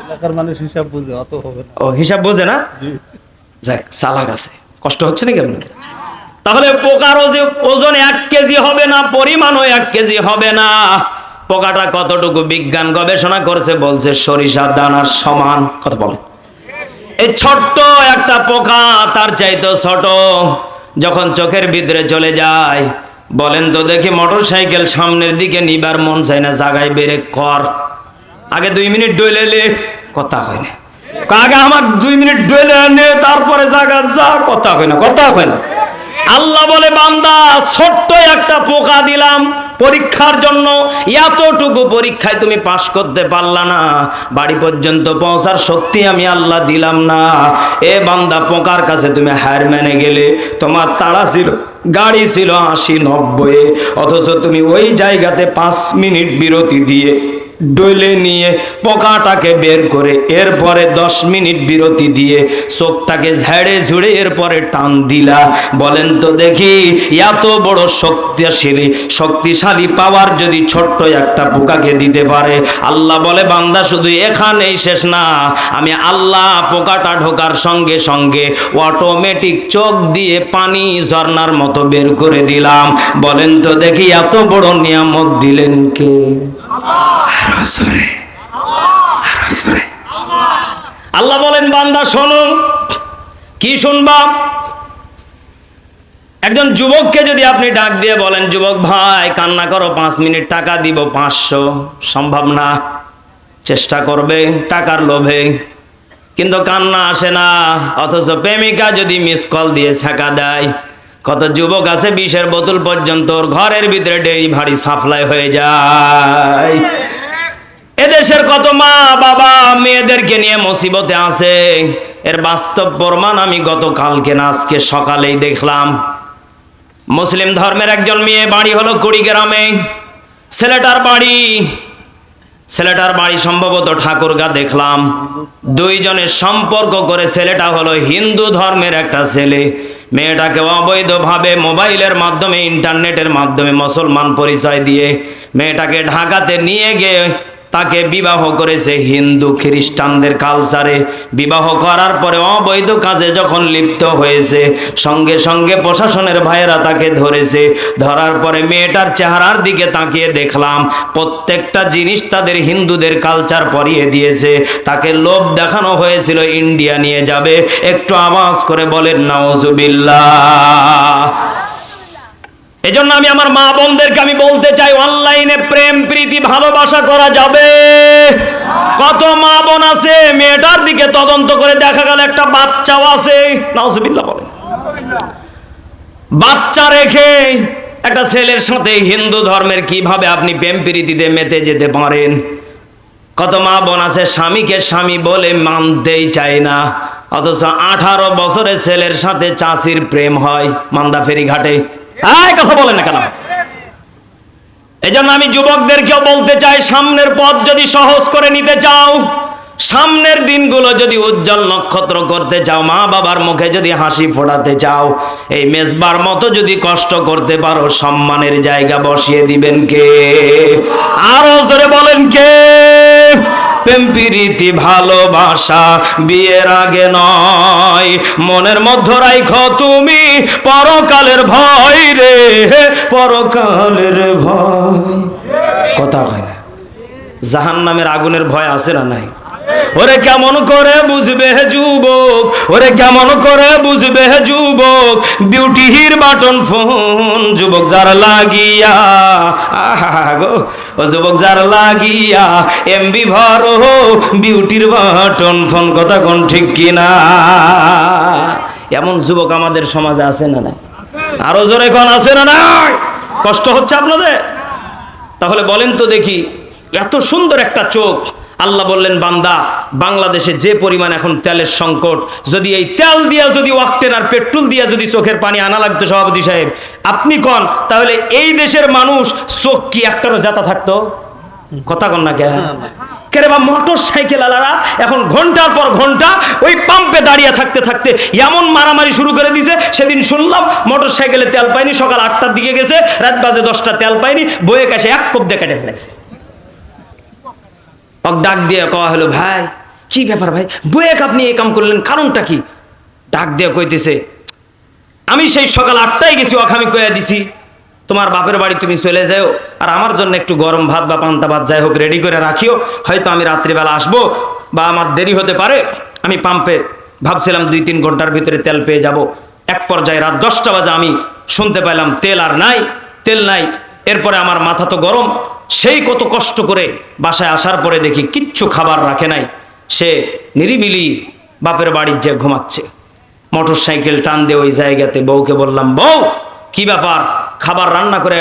এলাকার মানুষ হিসাব বুঝে, অত হবে না। ও হিসাব বোঝে না? জি। যাক, চালাক আছে। কষ্ট হচ্ছে নাকি আপনার? তাহলে পোকার ওজন 1 কেজি হবে না, পরিমাণও 1 কেজি হবে না। পোকাটা কতটুকু বিজ্ঞান গবেষণা করছে, বলছে সরিষা দানার সমান। কথা বলে এই ছোট্ট একটা পোকা তার চাইতে ছোট যখন চোখের ভিতরে চলে যায়, বলেন তো দেখি মোটরসাইকেল সামনের দিকে নিবার মন চায় না, জায়গায় ব্রেক কর, আগে 2 মিনিট ডইলে কথা হয় না, আগে আমার 2 মিনিট ডইলে নে তারপরে জায়গা যা, কথা হয় না, কথা হয় না। আল্লাহ বলে বান্দা ছোট্ট একটা পোকা দিলাম পরীক্ষার জন্য, এতটুকু পরীক্ষায় তুমি পাশ করতে পারলা না, বাড়ি পর্যন্ত পৌঁছার শক্তি আমি আল্লাহ দিলাম না। এ বান্দা পোকার কাছে তুমি হার মেনে গেলে, তোমার তাড়া ছিল, গাড়ি ছিল 80-90, অথচ তুমি ওই জায়গাতে 5 মিনিট বিরতি দিয়ে ডলে নিয়ে পোকাটাকে বের করে এরপরে 10 মিনিট বিরতি দিয়ে চোখটাকে ঝেড়ে ঝুড়ে এরপরে টান দিলা। বলেন তো দেখি এত বড় শক্তিশালী পাওয়ার যদি ছোট্ট একটা পোকাকে দিতে পারে, আল্লাহ বলে বান্দা শুধু এখানেই শেষ না, আমি আল্লাহ পোকাটা ঢোকার সঙ্গে সঙ্গে অটোমেটিক চোখ দিয়ে পানি ঝর্ণার মতো বের করে দিলাম। বলেন তো দেখি এত বড় নিয়ামত দিলেন কে? আল্লাহ বলেন বান্দা শোনো, কি শুনবা? একজন যুবককে যদি আপনি ডাক দিয়ে বলেন, যুবক ভাই কান্না করো 5 মিনিট, টাকা দিব 500, সম্ভব না। চেষ্টা করবে টাকার লোভে, কিন্তু কান্না আসে না। অথচ প্রেমিকা যদি মিস কল দিয়ে ছাকা দেয়, কত যুবক আছে 20-এর বোতল পর্যন্ত ওর ঘরের ভিতরে ডেলিভারি সাপ্লাই হয়ে যায়। এদেশের কত মা বাবা মেয়েদেরকে নিয়ে মুসিবতে আছে, এর বাস্তব প্রমাণ আমি গতকালকে না আজকে সকালেই দেখলাম। মুসলিম ধর্মের একজন মেয়ে, বাড়ি হলো কুড়িগ্রামে, ছেলেটার বাড়ি সম্ভবত ঠাকুরগা দেখলাম। 2 জনের সম্পর্ক করে, ছেলেটা হলো হিন্দু ধর্মের একটা ছেলে, মেয়েটাকে অবৈধভাবে মোবাইলের মাধ্যমে ইন্টারনেটের মাধ্যমে মুসলমান পরিচয় দিয়ে মেয়েটাকে ঢাকাতে নিয়ে গিয়ে তাকে বিবাহ করেছে হিন্দু খ্রিস্টানদের কালচারে। বিবাহ করার পরে অবৈধ কাজে যখন লিপ্ত হয়েছে, সঙ্গে সঙ্গে প্রশাসনের ভাইয়েরা তাকে ধরেছে। ধরার পরে মেয়েটার চেহারার দিকে তাকিয়ে দেখলাম প্রত্যেকটা জিনিস তাদের হিন্দুদের কালচার পরিয়ে দিয়েছে। তাকে লোভ দেখানো হয়েছিল ইন্ডিয়া নিয়ে যাবে। একটু আওয়াজ করে বলেন নাউজুবিল্লাহ। এজন্য আমি আমার মা বোনদেরকে আমি বলতে চাই, অনলাইনে প্রেম প্রীতি ভালোবাসা করা যাবে। কত মা বোন আছে মেয়েটার দিকে তদন্ত করে দেখা গেল একটা বাচ্চাও আছে, নাউজুবিল্লাহ বলেন, বাচ্চা রেখে একটা ছেলের সাথে হিন্দু ধর্মের কিভাবে আপনি প্রেম প্রীতিতে মেতে যেতে পারেন। কত মা বোন আছে স্বামীকে স্বামী বলে মানতেই চায় না, অথচ 18 বছরের ছেলের সাথে চাষির প্রেম হয় মান্দা ফেরি ঘাটে। কথা বলেন না কেন? এজন্য আমি যুবকদেরকেও বলতে চাই, সামনের পথ যদি সহজ করে নিতে চাও, সামনের দিনগুলো যদি উজ্জ্বল নক্ষত্র করতে চাও, মা বাবার মুখে যদি হাসি ফোটাতে চাও, এই মেজবার মতো যদি কষ্ট করতে পারো, সম্মানের জায়গা বসিয়ে দিবেন কে? আরো জোরে বলেন কে? প্রেম প্রীতি ভালোবাসা বিয়ের আগে নয়, মনের মধ্যে রাখো তুমি পরকালের ভয় রে, পরকালের ভয়। কথা হয় না? জাহান্নামের আগুনের ভয় আছে না নাই? ওরে কেমন করে বুঝবে যুবক, ওরে কেমন করে বুঝবে যুবক, বিউটির বাটন ফোন যুবক যার লাগিয়া, আহা গো ও যুবক যার লাগিয়া এমবি ভরো বিউটির বাটন ফোন, কথা কোন ঠিক কিনা? এমন যুবক আমাদের সমাজে আছে না নাই? আরো জোরে কোন আছে না নাই? কষ্ট হচ্ছে আপনাদের? তাহলে বলেন তো দেখি, এত সুন্দর একটা চোখ আল্লাহ বললেন, বান্দা বাংলাদেশে যে পরিমাণ এখন তেলের সংকট, যদি এই তেল দিয়া যদি অক্টেন আর পেট্রোল দিয়া যদি চোখের পানি আনা লাগতো সভাপতি সাহেব, আপনি কোন তাহলে এই দেশের মানুষ চোখ কি একটারও জেতা থাকতো? কথা কন না কে? কেরে বা মোটর সাইকেল আলারা এখন ঘন্টার পর ঘন্টা ওই পাম্পে দাঁড়িয়ে থাকতে থাকতে এমন মারামারি শুরু করে দিছে। সেদিন শুনলাম মোটর সাইকেলে তেল পায়নি, সকাল 8টার দিকে গেছে, রাত বাজে 10টা তেল পায়নি, বয়ে কাছে এক কোপ দিয়ে কেটে ফেলেছে। ডাক দিয়ে কওয়া হলো, ভাই কি ব্যাপার ভাই, বয়ে আপনি এই কাম করলেন, কারণটা কি? ডাক দিয়ে কইতেছে, আমি সেই সকাল 8টায় গেছি, আমি কইয়া দিছি তোমার বাপের বাড়ি তুমি চলে যাও, আর আমার জন্য একটু গরম ভাত বা পান্তা ভাত যাই হোক রেডি করে রাখিও, হয়তো আমি রাত্রিবেলা আসবো বা আমার দেরি হতে পারে। আমি পাম্পে ভাবছিলাম 2-3 ঘন্টার ভিতরে তেল পেয়ে যাব। এক পর্যায়ে রাত 10টা বাজে আমি শুনতে পেলাম তেল আর নাই, তেল নাই। এরপরে আমার মাথা তো গরম, সেই কত কষ্ট করে বাসায় আসার পরে দেখি কিচ্ছু খাবার রাখে নাই, সে নিরিবিলি বাপের বাড়ির যে ঘুমাচ্ছে। মোটর সাইকেল টান দিয়ে ওই জায়গাতে বউকে বললাম, বউ কি ব্যাপার, খাবার রান্না করে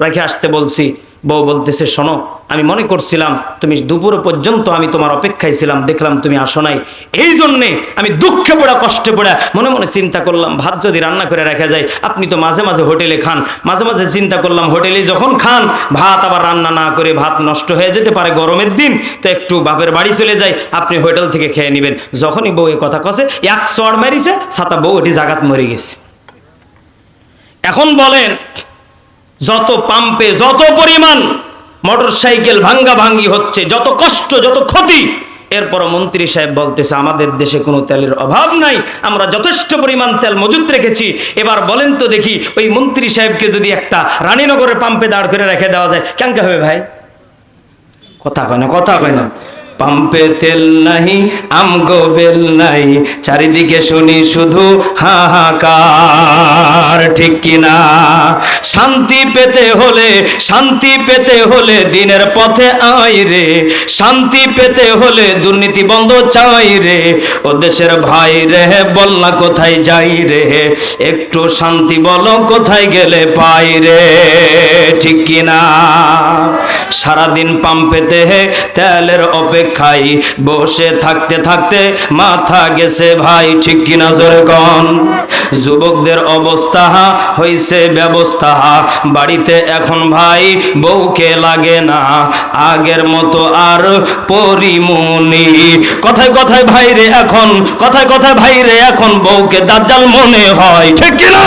রেখে আসতে বলছি। বউ বলতেছে, শোনো আমি মনে করছিলাম তুমি দুপুর পর্যন্ত আমি তোমার অপেক্ষায় ছিলাম, দেখলাম তুমি আসো নাই, এই জন্যে আমি দুঃখে পড়া কষ্টে পড়া মনে মনে চিন্তা করলাম ভাত যদি রান্না করে রাখা যায়, আপনি তো মাঝে মাঝে হোটেলে খান, মাঝে মাঝে চিন্তা করলাম হোটেলে যখন খান ভাত আবার রান্না না করে ভাত নষ্ট হয়ে যেতে পারে গরমের দিন, তো একটু বাপের বাড়ি চলে যাই, আপনি হোটেল থেকে খেয়ে নেবেন। যখনই বউ এ কথা কছে, এক চড় মারিছে, ছাতা বউ এটি জাগাত মরে গেছে। এখন বলেন, যত পাম্পে যত পরিমাণ মোটর সাইকেল ভাঙ্গা ভাঙ্গি হচ্ছে, যত কষ্ট যত ক্ষতি, এরপর মন্ত্রী সাহেব বলতেছে আমাদের দেশে কোনো তেলের অভাব নাই, আমরা যথেষ্ট পরিমাণ তেল মজুত রেখেছি। এবার বলেন তো দেখি, ওই মন্ত্রী সাহেবকে যদি একটা রানীনগরের পাম্পে দাঁড় করে রেখে দেওয়া যায়, কেমন হবে ভাই? কথা কয় না, কথা কয় না। পাম্পে তেল নাই, আমগো বেল নাই, চারিদিকে শুনি শুধু হাহাকার, ঠিক কিনা? শান্তি পেতে হলে, শান্তি পেতে হলে দিনের পথে আই রে, শান্তি পেতে হলে দুর্নীতি বন্ধ চাই রে, ও দেশের ভাই রে বল না কোথায় যাই রে, একটু শান্তি বলো কোথায় গেলে পাই রে, ঠিক কিনা? সারাদিন পাম্পেতে তেলের অপেক্ষায় বসে থাকতে থাকতে মাথা গেছে ভাই, ঠিক কিনা জোরে কোন? যুবকদের অবস্থা হইছে ব্যবস্থা, বাড়িতে এখন ভাই বউকে লাগে না আগের মতো আর পরিমণি, কথায় কথায় ভাইরে এখন, কথায় কথায় ভাইরে এখন বউকে দাজ্জাল মনে হয়, ঠিক কিনা?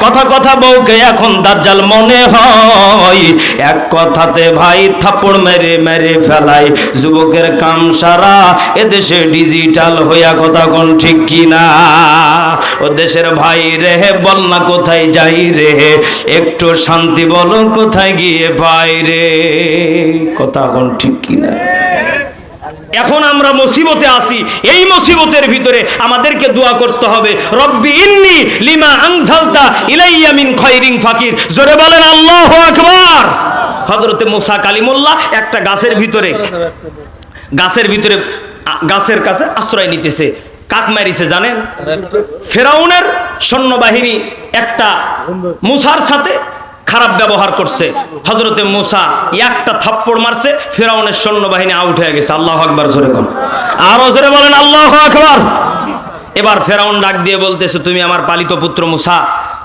কথা কথা বউকে এখন দাজ্জাল মনে হয়, এক কথাতে ভাই থাপ্পড় মেরে মেরে ফেলায় যুবকের কাম সারা এদেশে ডিজিটাল হইয়া, কথা কোন ঠিক কিনা? ও দেশের ভাই রে বল না কোথায় যাই রে, একটু শান্তি বলো কোথায় গিয়ে পাই রে, কথা কোন ঠিক কিনা? এখন আমরা মুসিবতে আছি, এই মুসিবতের ভিতরে আমাদেরকে দোয়া করতে হবে, রব্বি ইন্নী লিমা আনজালতা ইলাইয়া মিন খায়রিন ফাকির, জোরে বলেন আল্লাহু আকবার। হযরতে মুসা কালিমুল্লাহ একটা গাছের ভিতরে গাছের কাছে আশ্রয় নিতেছে, কাক মারিছে জানেন? ফেরাউনের সৈন্যবাহিনী একটা মুসার সাথে খারাপ ব্যবহার করছে, হযরতে মুসা একটা থাপ্পড় মারছে, ফেরাউনের সৈন্যবাহিনী আউট হয়ে গেছে। আল্লাহু আকবার জোরে কোন, আরো জোরে বলেন আল্লাহু আকবার। এবার ফেরাউন ডাক দিয়ে বলতেছে, তুমি আমার পালিত পুত্র মুসা,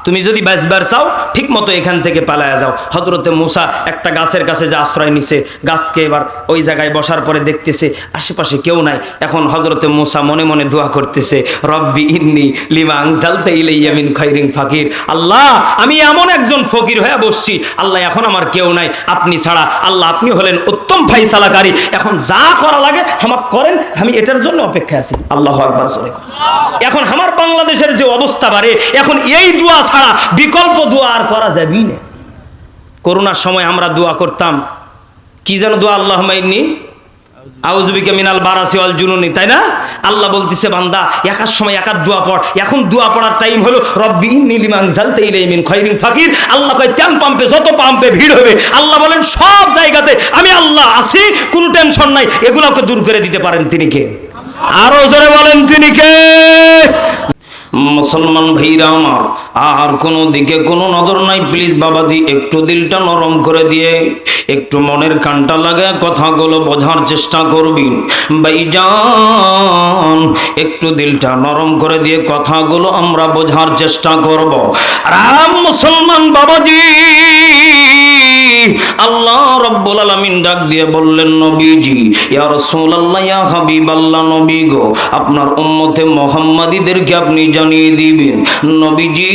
তুমি যদি বাঁচবার চাও ঠিক মতো এখান থেকে পালায়া যাও। হযরতে মুসা একটা গাছের কাছে যে আশ্রয় নিছে, গাছকে এবার ওই জায়গায় বসার পরে দেখতেছে আশেপাশে কেউ নাই। এখন হযরতে মুসা মনে মনে দোয়া করতেছে, রব্বি ইন্নী লিমা আনজালতা ইলাইয়া মিন খায়রিন ফাকির, আল্লাহ আমি এমন একজন ফকির হয়ে বসছি, আল্লাহ এখন আমার কেউ নাই, আপনি ছাড়া, আল্লাহ আপনি হলেন উত্তম ফায়সালাকারী, এখন যা করা লাগে আমাকে করেন, আমি এটার জন্য অপেক্ষায় আছি। আল্লাহু আকবার জোরে। এখন আমার বাংলাদেশের যে অবস্থা বাড়ে, এখন এই দোয়া ছাড়া বিকল্প দোয়া আর করা যাবেই না। করোনার সময় আমরা দোয়া করতাম, কি যেন দোয়া, আল্লাহুম্মা ইন্নী আউযুবিকা মিনাল বারাসি ওয়াল জুনুনি, তাই না? আল্লাহ বলতেছে বান্দা একার সময় একার দোয়া পড়। এখন দোয়া পড়ার টাইম হলো রব্বি ইন্নী লিমা আনজালতা ইলাইহি মিন খায়রিন ফাকির। আল্লাহ কয় তেল পাম্পে যত পাম্পে ভিড় হবে, আল্লাহ বলেন সব জায়গাতে আমি আল্লাহ আছি, কোনো টেনশন নাই। এগুলোকে দূর করে দিতে পারেন তিনি কে? আরো জোরে বলেন তিনি কে? মুসলমান ভাইরা আমার, আর কোনো দিকে কোনো নজর নাই। প্লিজ বাবাজি একটু দিলটা নরম করে দিয়ে একটু মনের কানটা লাগায় কথাগুলো বোঝার চেষ্টা করবেন। ভাইজান একটু দিলটা নরম করে দিয়ে কথাগুলো আমরা বোঝার চেষ্টা করব। রাম মুসলমান বাবাজি, আল্লাহ রাব্বুল আলামিন ডাক দিয়ে বললেন নবীজি, ইয়া রাসূলুল্লাহ, ইয়া হাবিবাল্লাহ, নবী গো, আপনার উম্মতে মুহাম্মাদীদেরকে আপনি জানিয়ে দিবেন। নবীজি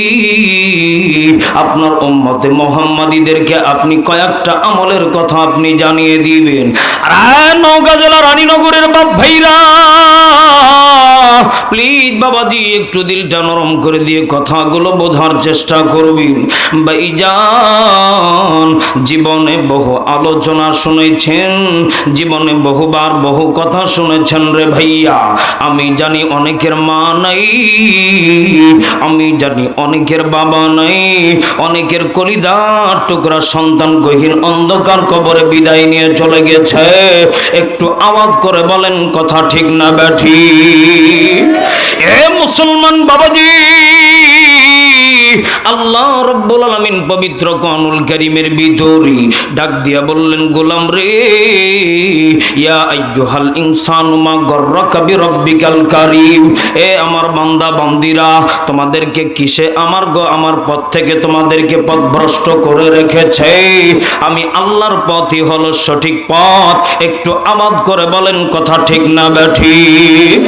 আপনার উম্মতে মুহাম্মাদীদেরকে আপনি কয়েকটা আমলের কথা আপনি জানিয়ে দিবেন। আর নওগাঁ জেলা রানীনগরের বাপ ভাইরা, প্লিজ বাবাজি একটু দিলটা নরম করে দিয়ে কথাগুলো বোঝার চেষ্টা করবেন। ভাইজান জীবনে বহু আলোচনা শুনেছেন, জীবনে বহুবার বহু কথা শুনেছেন রে ভাইয়া। আমি জানি অনেকের মা নাই, আমি জানি অনেকের বাবা নাই, অনেকের কলিজার টুকরা সন্তান গহীন অন্ধকার কবরে বিদায় নিয়ে চলে গেছে। একটু আওয়াজ করে বলেন কথা ঠিক না ব্যাঠিক? এ মুসলমান বাবাজি, আল্লাহ রাব্বুল আলামিন পবিত্র কোরআনুল কারীমের ভিতরে ডাক দিয়া বললেন, গোলাম রে, ইয়া আইয়ুহাল ইনসানু মা গররাকা বিরাব্বিকাল কারীম। এ আমার বান্দা বান্দিরা, তোমাদেরকে কিসে আমার পথ থেকে তোমাদেরকে পথভ্রষ্ট করে রেখেছে? আমি আল্লাহর পথই হলো সঠিক পথ। একটু আওয়াজ করে বলেন কথা ঠিক না ব্যাঠিক?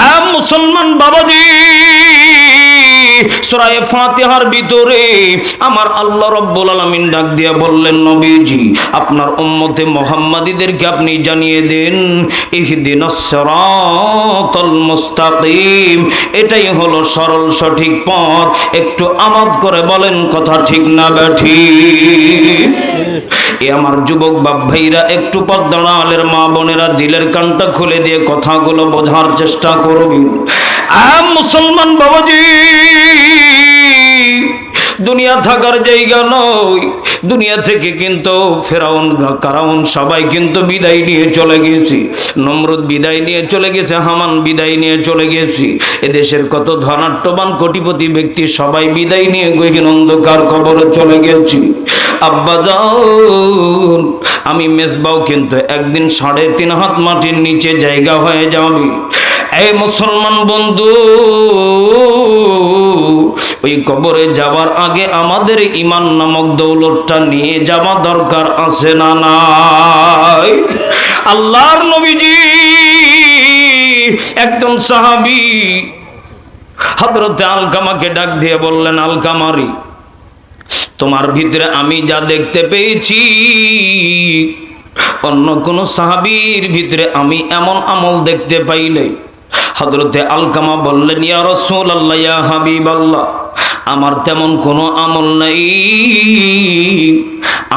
আর মুসলমান বাবাজি, সূরা ফাতিহার ভিতরে আমার আল্লাহ রাব্বুল আলামিন ডাক দিয়া বললেন, নবীজি আপনার উম্মতে মুহাম্মাদীদেরকে আপনি জানিয়ে দেন, ইহদিনাস সিরাতাল মুস্তাকিম, এটাই হলো সরল সঠিক পথ। একটু আওয়াজ করে বলেন কথা ঠিক না ব্যাঠিক? এ আমার যুবক বাপ ভাইরা, একটু পর্দার আলের মা বোনেরা, দিলের কানটা খুলে দিয়ে কথাগুলো বোঝার চেষ্টা করবেন। মুসলমান বাবাজি, দুনিয়া থাকার জায়গা নয়। দুনিয়া থেকে কিন্তু ফেরাউন কারাউন সবাই কিন্তু বিদায় নিয়ে চলে গেছি। নমরুদ বিদায় নিয়ে চলে গেছে, হামান বিদায় নিয়ে চলে গেছি। এদেশের কত ধনাঢ্যবান কোটিপতি ব্যক্তি সবাই বিদায় নিয়ে গহীন অন্ধকার কবরে চলে গেছি। আব্বা যান, আমি মেজবাও কিন্তু একদিন 3.5 হাত মাটির নিচে জায়গা হয়ে যাবে। এই মুসলমান বন্ধু, ওই কবরে যাবার আগে আমাদের ঈমান নামক দৌলতটা নিয়ে যাওয়া দরকার আছে না নাই? আল্লাহর নবীজি একজন সাহাবী হযরতে আলকামাকে ডাক দিয়ে বললেন, আলকামারি, তোমার ভিতরে আমি যা দেখতে পেয়েছি অন্য কোন সাহাবীর ভিতরে আমি এমন আমল দেখতে পাই নাই। হযরতে আলকামা বললেন, ইয়া রাসূলুল্লাহ, ইয়া হাবিবাল্লাহ, আমার তেমন কোনো আমল নাই।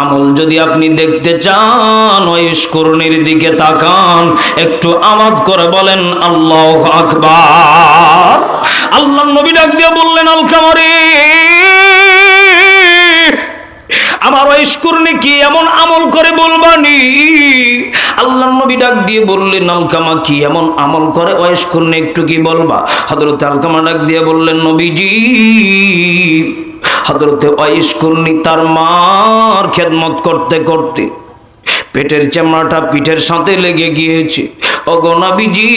আমল যদি আপনি দেখতে চান, ওই করণীর দিকে তাকান। একটু আওয়াজ করে বলেন আল্লাহু আকবার। আল্লাহর নবী ডাক দিয়ে বললেন, আলকামা রে, আমার ওয়াইশকুরনি কি এমন আমল করে বলবানি? আল্লাহর নবী ডাক দিয়ে বললেন, আলকামা কি এমন আমল করে ওয়াইশকুরনি একটু কি বলবা? হযরত আলকামা ডাক দিয়ে বললেন, নবীজি, হযরতে ওয়াইশকুরনি তার মার খেদমত করতে করতে পেটের চামড়াটা পিঠের সাথে লেগে গিয়েছে। ওগো নবীজি,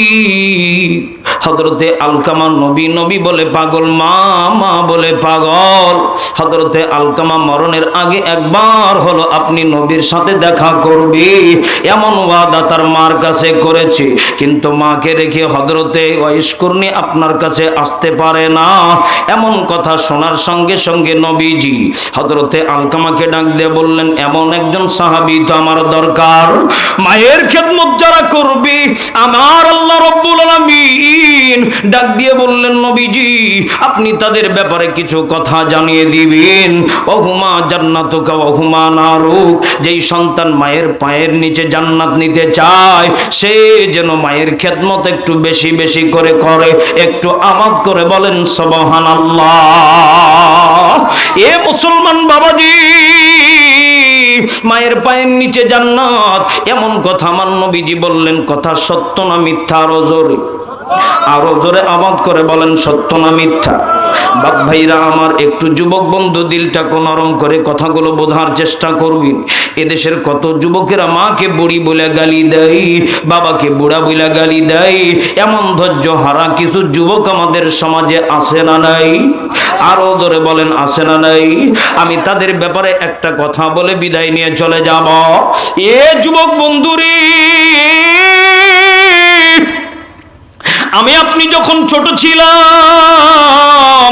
হযরতে আলকামা নবী নবী বলে পাগল, মা মা বলে পাগল। হযরতে আলকামা মরণের আগে একবার হলো আপনি নবীর সাথে দেখা করবে এমন ওয়াদা তার মার কাছে করেছে, কিন্তু মাকে রেখে হযরতে ওয়াইশকুরনি আপনার কাছে আসতে পারে না। এমন কথা শোনার সঙ্গে সঙ্গে নবীজি হযরতে আলকামাকে ডাক দিয়ে বললেন, এমন একজন সাহাবী তো আমার দরকার দরকার। মায়ের খেদমত যারা করবে, আমার আল্লাহ রাব্বুল আলামিন ডাক দিয়ে বললেন, নবীজি আপনি তাদের ব্যাপারে কিছু কথা জানিয়ে দিবেন। ওহুমা জান্নাতুকা ওহুমা নারুক, যেই সন্তান মায়ের পায়ের নিচে জান্নাত নিতে চায় সে যেন মায়ের খেদমত একটু বেশি বেশি করে করে। একটু আওয়াজ করে বলেন সুবহানাল্লাহ। এ মুসলমান বাবাজি, মায়ের পায়ের নিচে জান্নাত, এমন কথা আমার নবীজি বললেন, কথা সত্য না মিথ্যা? আরো জোরে আওয়াজ করে বলেন সত্য না মিথ্যা? বাপ ভাইরা আমার, একটু যুবক বন্ধু দিলটাকে নরম করে কথাগুলো বোঝার চেষ্টা করবেন। এদেশের কত যুবকেরা মাকে বুড়ি বলে গালি দেয়, বাবাকে বুড়া বলে গালি দেয়। এমন ধৈর্য হারা কিছু যুবক আমাদের সমাজে আছে না নাই? আরো ধরে বলেন আছে না নাই? আমি তাদের ব্যাপারে একটা কথা বলে বিদায় নিয়ে চলে যাব। এ যুবক বন্ধুরে, আমি আপনি যখন ছোট ছিলাম,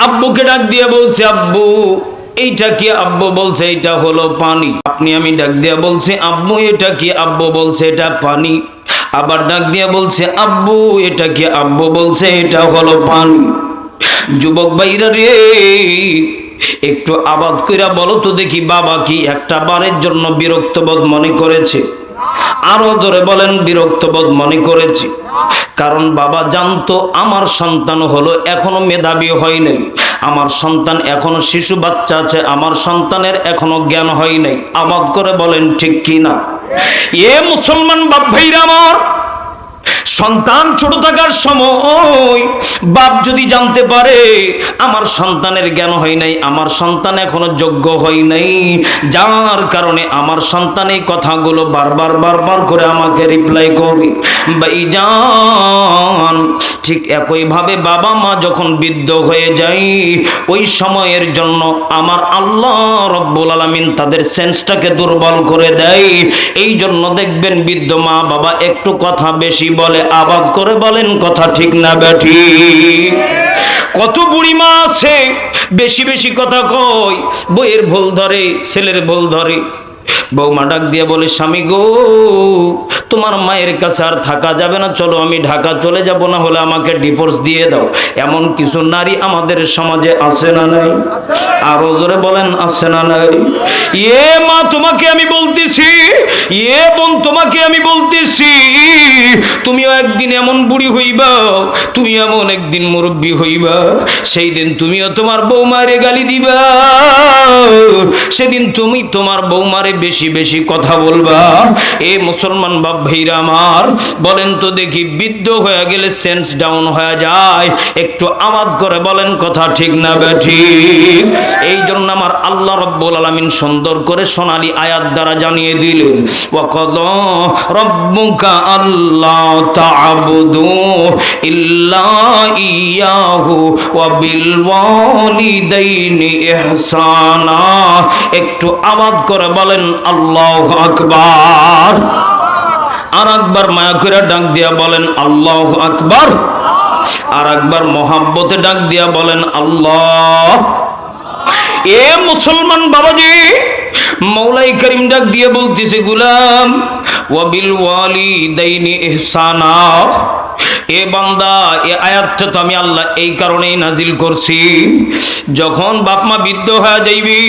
আব্বুকে ডাক দিয়ে বলছে আব্বু এইটা কি? আব্বু বলছে এটা হলো পানি। আপনি আমি ডাক দিয়ে বলছে আব্বু এটা কি? আব্বু বলছে এটা পানি। আবার ডাক দিয়ে বলছে আব্বু এটা কি? আব্বু বলছে এটা হলো পানি। যুবক ভাইরা রে, একটু আবাদ কইরা বলো তো দেখি, বাবা কি একটা বারের জন্য বিরক্তবোধ মনে করেছে? আরো ধরে বলেন বিরক্তবোধ মনে করেছি? কারণ বাবা জানতো আমার সন্তান হলো এখনো মেধাবী হয় নাই, আমার সন্তান এখনো শিশু বাচ্চা আছে, আমার সন্তানের এখনো জ্ঞান হয় নাই। আবাদ করে বলেন ঠিক কি না? এ মুসলমান বাপ ভাইরা আমার, সন্তান ছোট থাকার সময় বাপ যদি জানতে পারে আমার সন্তানের জ্ঞান হয় নাই, আমার সন্তান এখনো যোগ্য হয় নাই, যার কারণে আমার সন্তান এই কথাগুলো বারবার বারবার করে আমাকে রিপ্লাই করবে, ভাইজান ঠিক একইভাবে বাবা মা যখন বৃদ্ধ হয়ে যায় ওই সময়ের জন্য আমার আল্লাহ রব্বুল আলামিন তাদের সেন্সটাকে দুর্বল করে দেয়। এই জন্য দেখবেন বৃদ্ধ মা বাবা একটু কথা বেশি বলে। আবাদ করে বলেন কথা ঠিক না বেঠি? কত বুড়ি মা আছে বেশি বেশি কথা কয়, বইয়ের ভুল ধরে, ছেলের ভুল ধরে। বৌমা ডাক দিয়ে বলে স্বামী গো, তোমার মায়ের কাছে আর থাকা যাবে না, চলো আমি ঢাকা চলে যাব, না হলে আমাকে ডিভোর্স দিয়ে দাও। এমন কিছু নারী আমাদের সমাজে আছে না নাই? আরো জোরে বলেন আছে না নাই? এ মা তোমাকে আমি বলতেছি, এ বোন তোমাকে আমি বলতেছি, তুমিও একদিন এমন বুড়ি হইবা, তুমি এমন একদিন মুরব্বী হইবা, সেই দিন তুমিও তোমার বৌমারে গালি দিবা, সেদিন তুমি তোমার বৌমারে বেশি বেশি কথা বলবা। এ মুসলমান বাপ ভাইরা আমার, বলেন তো দেখি, বৃদ্ধ হয়ে গেলে সেন্স ডাউন হয়ে যায়। একটু আওয়াজ করে বলেন কথা ঠিক না বেঠিক? এই জন্য আমার আল্লাহ রাব্বুল আলামিন সুন্দর করে সোনালী আয়াত দ্বারা জানিয়ে দিলেন, ওয়াকাদা রাব্বুকা আল্লা তা'বুদু ইল্লা ইয়াহু ওয়া বিল ওয়ালিদাইনি ইহসানা। একটু আওয়াজ করে বলেন আল্লাহু আকবার। আর একবার মায়া করে ডাক দিয়া বলেন আল্লাহু আকবার। আর একবার মহাব্বতে ডাক দিয়া বলেন আল্লাহ। এ মুসলমান বাবাজি, মৌলাই করিম ডাক দিয়ে বলতেছে, গুলাম ওয়া বিল ওয়ালিদাইনি ইহসানা। এ বান্দা, এ আয়াতটা তো আমি আল্লাহ এই কারণেই নাজিল করছি, যখন বাপ মা বৃদ্ধ হয়ে যাইবি,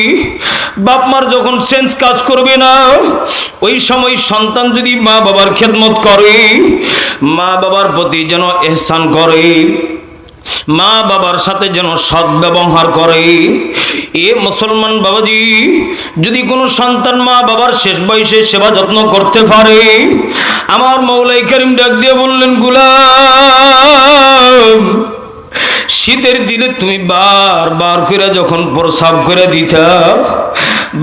বাপ মার যখন সেন্স কাজ করবে না, ওই সময় সন্তান যদি মা বাবার খেদমত করে, মা বাবার প্রতি যেন ইহসান করে, মা বাবার সাথে যেন সৎ ব্যবহার করে। এ মুসলমান বাবাজি, যদি কোনো সন্তান মা বাবার শেষ বয়সে সেবা যত্ন করতে পারে, আমার মৌলাই করিম ডাক দিয়ে বললেন, গুলাম শীতের দিনে তুমি বারবার করে যখন প্রসাব করে দিতা,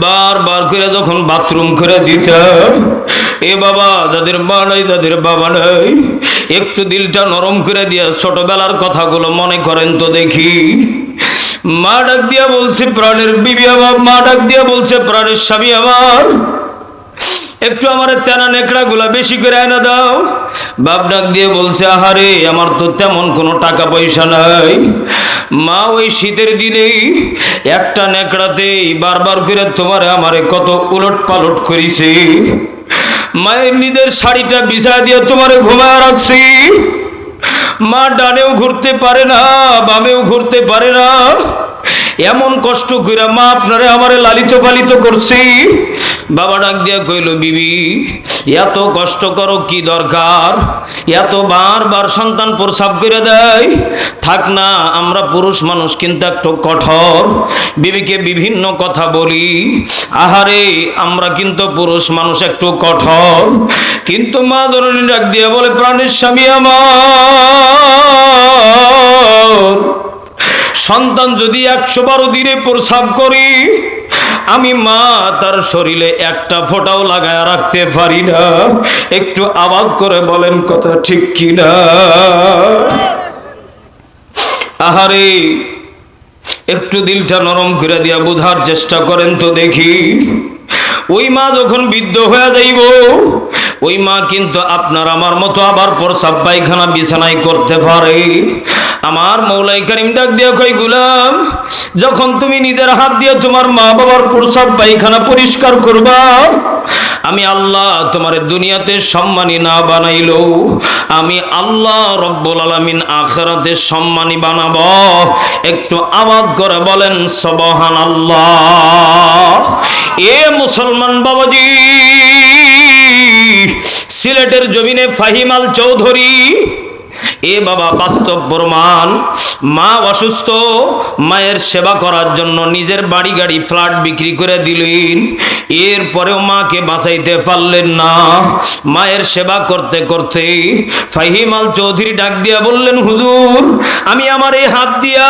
বারবার করে যখন বাথরুম করে দিতা, এ বাবা যাদের মা নাই তাদের বাবা নাই, একটু দিলটা নরম করে দিয়া ছোটবেলার কথাগুলো মনে করেন তো দেখি। মা ডাক দিয়া বলছে প্রাণের বিবি আমার, মা ডাক দিয়া বলছে প্রাণের স্বামী আমার, একটু আমার তেনা নেকড়া গুলা বেশি করে এনে দাও। বাপ ডাক দিয়ে বলছে আহারে আমার তো তেমন কোনো টাকা পয়সা নাই। মা ওই শীতের দিনেই একটা নেকড়াতেই বারবার করে তোমারে আমারে কত উলট পালট করিছে। মায়ের নিজের শাড়িটা বিছায় দিয়ে তোমারে ঘুমায় রাখছি। মা ডানেও ঘুরতে পারে না, বামেও ঘুরতে পারে না। এমন কষ্ট কইরা মা আপনারে আমারে লালিত পালিত করছি। বাবা ডাক দিয়া কইল, বিবি এত কষ্ট করো কি দরকার? এত বারবার সন্তান প্রস্রাব করে দেয়। থাক না, আমরা পুরুষ মানুষ কিন্তু একটু কঠোর। বিবিকে বিভিন্ন কথা বলি, আহারে আমরা কিন্তু পুরুষ মানুষ একটু কঠোর। কিন্তু মা জননী ডাক দিয়া বলে, প্রাণের স্বামী আমার, সন্তান যদি 112 দিনে প্রস্রাব করি, আমি মা তার শরীরে একটা ফোঁটাও লাগায় রাখতে পারি না। একটু আওয়াজ করে বলেন কথা ঠিক কিনা? আহারে একটু দিলটা নরম করে দিয়া বোঝার চেষ্টা করেন তো দেখি। ওই মা যখন বৃদ্ধ হয়ে যাইব, ওই মা কিন্তু আপনার আমার মতো আবার প্রস্রাব পায়খানা বিছানায় করতে পারে। আমার মৌলাই কারিম ডাক দিয়া কই, গুলাম যখন তুমি নিজের হাত দিয়ে তোমার মা বাবার প্রস্রাব পায়খানা পরিষ্কার করবা, আমি আল্লাহ তোমার দুনিয়াতে সম্মানী না বানাইলো আমি আল্লাহ রব্বুল আলামিন আখিরাতে সম্মানী বানাবো। একটু আওয়াজ করে বলেন সুবহানাল্লাহ। এ মুসলমান বাবাজি, সিলেটের জমিনে ফাহিম আল চৌধুরী, এ বাবা বাস্তব প্রমাণ। মা অসুস্থ, মায়ের সেবা করার জন্য নিজের বাড়ি গাড়ি ফ্ল্যাট বিক্রি করে দিলেন। এরপরেও মাকে বাঁচাইতে পারলেন না। মায়ের সেবা করতে করতে ফাহিম আল চৌধুরী ডাক দিয়া বললেন, হুজুর আমি আমার এই হাত দিয়া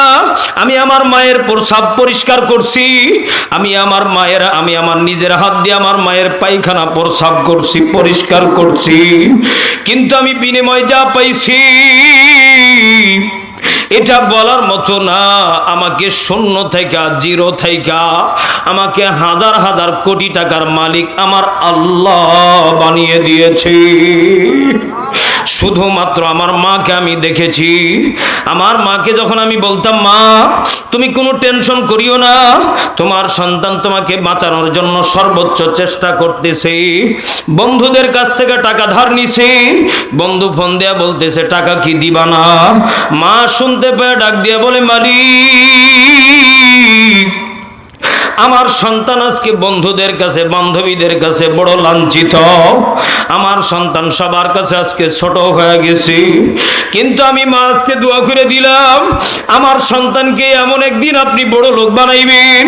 আমি আমার মায়ের প্রস্রাব পরিষ্কার করছি। আমি আমার নিজের হাত দিয়ে আমার মায়ের পায়খানা প্রস্রাব করছি, পরিষ্কার করছি। কিন্তু আমি বিনিময় যা পাইছি এটা বলার মতো না। আমাকে শূন্য থেকে, জিরো থেকে আমাকে হাজার হাজার কোটি টাকার মালিক আমার আল্লাহ বানিয়ে দিয়েছে। শুধুমাত্র আমার মাকে আমি দেখেছি। আমার মাকে যখন আমি বলতাম, মা তুমি কোনো টেনশন করিও না, তোমার সন্তান তোমাকে বাঁচানোর জন্য সর্বোচ্চ চেষ্টা করতেছে। বন্ধুদের কাছ থেকে টাকা ধার নিছে, বন্ধু ফোন দেয়া বলতেছে টাকা কি দিবা না? মা শুনতে পেয়ে ডাক দিয়া বলে, মালিক আমার সন্তান আজকে বন্ধুদের কাছে, বান্ধবীদের কাছে বড় লাঞ্ছিত। আমার সন্তান সবার কাছে আজকে ছোট হয়ে গেছে। কিন্তু আমি মা আজকে দোয়া করে দিলাম, আমার সন্তানকে এমন একদিন আপনি বড় লোক বানাইবেন,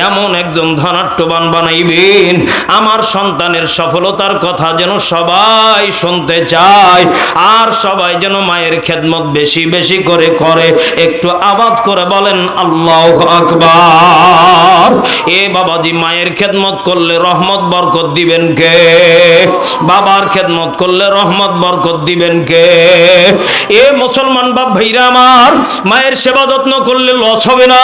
এমন একজন ধনাঢ্যবান বানাইবেন, আমার সন্তানের সফলতার কথা যেন সবাই শুনতে চায়, আর সবাই যেন মায়ের খেদমত বেশি বেশি করে করে। একটু আওয়াজ করে বলেন আল্লাহু আকবার। এ বাবাজি, মায়ের খেদমত করলে রহমত বরকত দিবেন কে? বাবার খেদমত করলে রহমত বরকত দিবেন কে? এ মুসলমান বাপ ভাইরা আমার, মায়ের সেবা যত্ন করলে লস হবে না।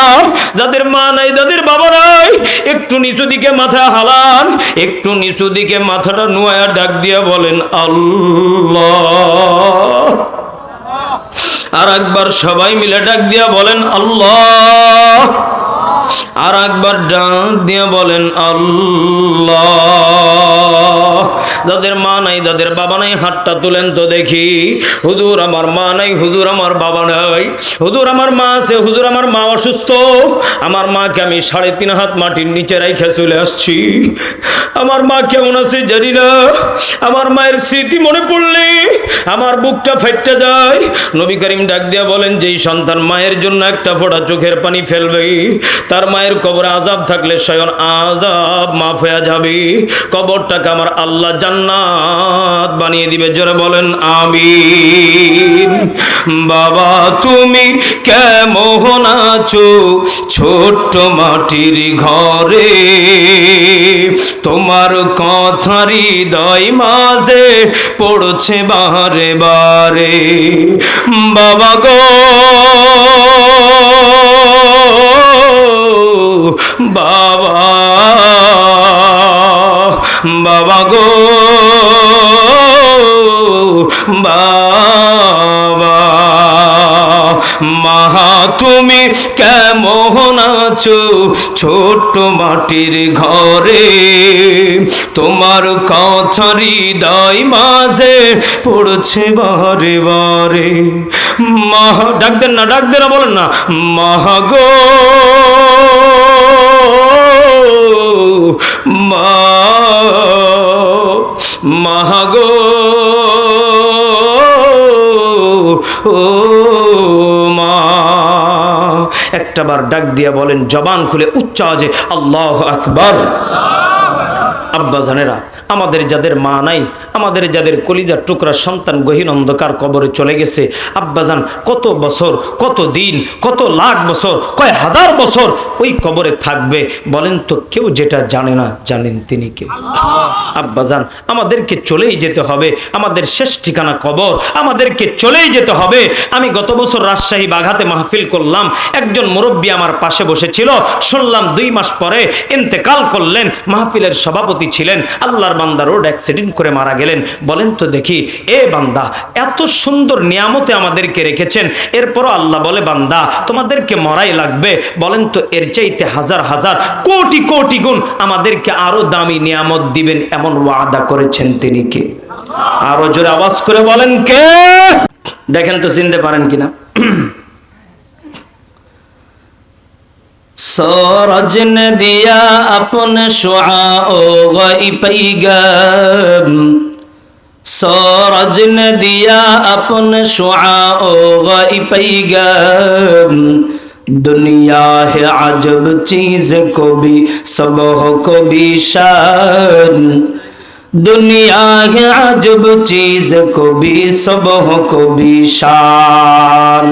যাদের মা নাই, যাদের বাবা নাই, একটু নিচু দিকে মাথা হালান, একটু নিচু দিকে মাথাটা নুয়া ডাক দিয়া বলেন আল্লাহ। আর একবার সবাই মিলে ডাক দিয়া বলেন আল্লাহ। আর একবার ডাক দিয়ে বলেন আল্লাহ। যাদের মা নাই, যাদের বাবা নাই, হাতটা তুলেন তো দেখি। হুজুর আমার মা নাই, হুজুর আমার বাবা নাই, হুজুর আমার মা আছে, হুজুর আমার মা অসুস্থ, আমার মাকে আমি 3.5 হাত মাটির নিচে রাইখা চলে আসছি। আমার মা কেমন আছে জানি না। আমার মায়ের স্মৃতি মনে পড়লে আমার বুকটা ফাইটটা যায়। নবী করিম ডাক দিয়া বলেন, যেই সন্তান মায়ের জন্য একটা ফোঁটা চোখের পানি ফেলবে, তার মায়ের কবরে আযাব থাকলে স্বয়ং আযাব মাফ হয়ে যাবে। কবরটাকে আমার আল্লাহ জান্নাত বানিয়ে দিবে। জোরে বলেন আমিন। বাবা তুমি কেমন আছো ছোট্ট মাটির ঘরে, তোমার কথা হৃদয় মাঝে পড়ছে বারে বারে। বাবা গো, বাবা, বাবা গো, বাবা, মা তুমি আছো ছোট্ট মাটির ঘরে, তোমার কথা হৃদয় মাঝে পড়ছে বারে বারে। মা ডাক দেন না, ডাক দেন না, বলেন না মা গো মা, মা গো ও মা। একটাবার ডাক দিয়া বলেন জবান খুলে উচ্চ আওয়াজে আল্লাহু আকবার। আব্বা জানেরা, আমাদের যাদের মা নাই, আমাদের যাদের কলিজার টুকরা সন্তান গহীন অন্ধকার কবরে চলে গেছে, আব্বাজান কত বছর, কত দিন, কত লাখ বছর, কয় হাজার বছর ওই কবরে থাকবে বলেন তো? কেউ যেটা জানে না, জানেন তিনি কে? আব্বাজান, আমাদেরকে চলেই যেতে হবে, আমাদের শেষ ঠিকানা কবর, আমাদেরকে চলেই যেতে হবে। আমি গত বছর রাজশাহী বাঘাতে মাহফিল করলাম, একজন মুরব্বী আমার পাশে বসেছিল, শুনলাম 2 মাস পরে ইন্তেকাল করলেন। মাহফিলের সভাপতি ছিলেন, আল্লাহর বান্দা রোড অ্যাক্সিডেন্ট করে মারা গেলেন। বলেন তো দেখি, এ বান্দা এত সুন্দর নিয়ামতে আমাদেরকে রেখেছেন, এরপরও আল্লাহ বলে বান্দা তোমাদেরকে মরাই লাগবে। বলেন তো এর চাইতে হাজার হাজার কোটি কোটি গুণ আমাদেরকে আরো দামি নিয়ামত দিবেন এমন ওয়াদা করেছেন তিনি কে? আরো জোরে আওয়াজ করে বলেন কে? দেখেন তো চিনতে পারেন কিনা। सूरज ने दिया अपने शुआओ गई पैगाम, सूरज ने दिया अपने शुआओ गई पैगाम, दुनिया है अजब चीज को भी सबह को भी शान, दुनिया है अजब चीज को भी सबह को भी शान।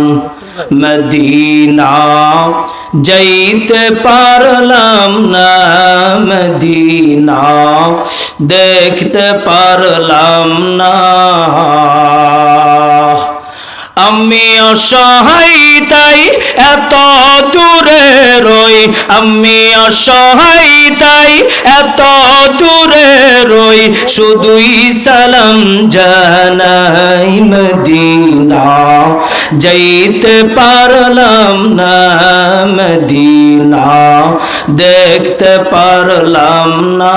মদিনা যাইতে পারলাম না, মদিনা দেখতে পারলাম না, আমি অসহায় তাই এত দূরে রই, আমি অসহায় তাই এত দূরে রই, শুধুই সালাম জানাই মদিনা যাইতে পারলাম না, মদিনা দেখতে পারলাম না।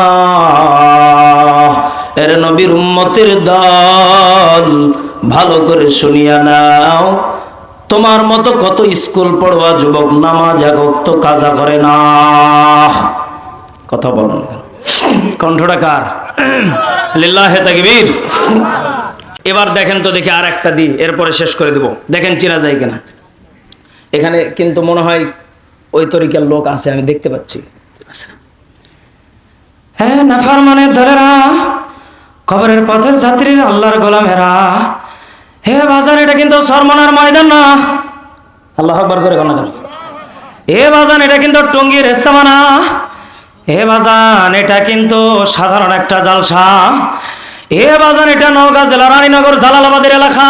এর নবীর উম্মতের দল, ভালো করে শুনিয়া নাও, তোমার মতো কত স্কুল পড়ুয়া যুবক নামাজ ওয়াক্ত কাজা করে না। কথা বলেন, কণ্ঠটা কার? লিল্লাহে তাকবীর। এবার দেখেন তো দেখি আর একটা দিই, এরপরে শেষ করে দেব। দেখেন চেনা যায় কিনা। এখানে কিন্তু মনে হয় ওই তরিকার লোক আছে, আমি দেখতে পাচ্ছি। হ্যাঁ, নাফরমানে ধরেরা, কবরের পথের যাত্রীরা, আল্লাহর গোলামেরা, হে বাজার, এটা কিন্তু সরমনার ময়দান না। আল্লাহু আকবার জোরে বলেন। হে বাজান, এটা কিন্তু টঙ্গীর ইস্তেমা না। হে বাজান, এটা কিন্তু সাধারণ একটা জালসা। হে বাজান, এটা নওগাঁ জেলা রানীনগর জালালাবাদের এলাকা।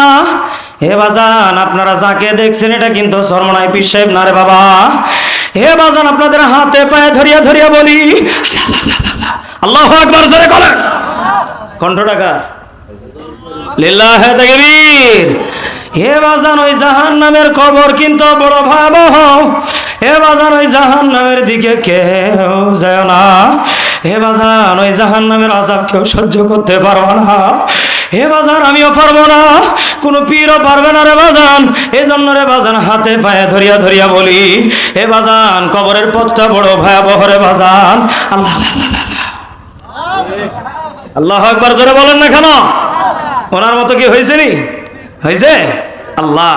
হে বাজান, আপনারা যাকে দেখছেন এটা কিন্তু সরমনায় পীর সাহেব না রে বাবা। হে বাজান, আপনাদের হাতে পায়ে ধরিয়া ধরিয়া বলি আল্লাহু আকবার জোরে বলেন। কণ্ঠটাকা লিল্লাহে তাকবীর। হে বাজান, ওই জাহান্নামের কবর কিন্তু বড় ভয়াবহ। হে বাজান, ওই জাহান্নামের দিকে কেউ যায় না। হে বাজান, ওই জাহান্নামের আযাব কেউ সহ্য করতে পারবে না। হে বাজান, আমিও পারবো না, কোনো পীরও পারবে না রে বাজান। এই জন্য রে বাজান, হাতে পায়ে ধরিয়া ধরিয়া বলি, হে বাজান, কবরের পথটা বড় ভয়াবহ রে বাজান। আল্লাহ আল্লাহু আকবার জোরে বলেন না কেন? ওনার মতো কি হয়েছে নি? হয়েছে? আল্লাহ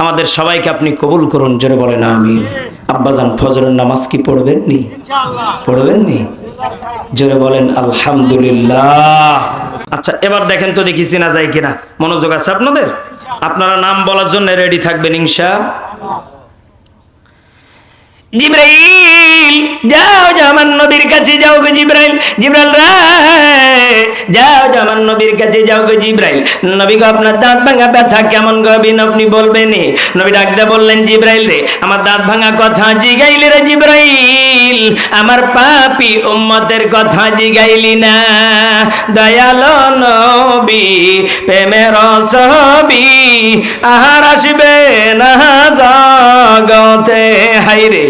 আমাদের সবাইকে আপনি কবুল করুন, জোরে বলেন আমিন। আব্বাজান, ফজরের নামাজ কি পড়বেন নি? পড়বেন নি? জোরে বলেন আলহামদুলিল্লাহ। আচ্ছা, এবার দেখেন তো দেখি চেনা যায় কিনা। মনোযোগ আছে আপনাদের? আপনারা নাম বলার জন্য রেডি থাকবেন ইনশাআল্লাহ। জিবরাইল, যাও আমার নবীর কাছে যাও গো জিবরাইল। জিবরাইল রে, যাও আমার নবীর কাছে যাও গো জিবরাইল। নবী গো, আপনার দাঁত ভাঙা ব্যথা কেমন গো আপনি বলবেন? নবী ডাকতে বললেন, জিবরাইল রে, আমার দাঁত ভাঙা কথা জিগাইলি রে জিবরাইল, আমার পাপী উম্মতের কথা জিগাইলি না। দয়ালো নবী, প্রেমের ছবি আর আসবে না জগতে। হাইরে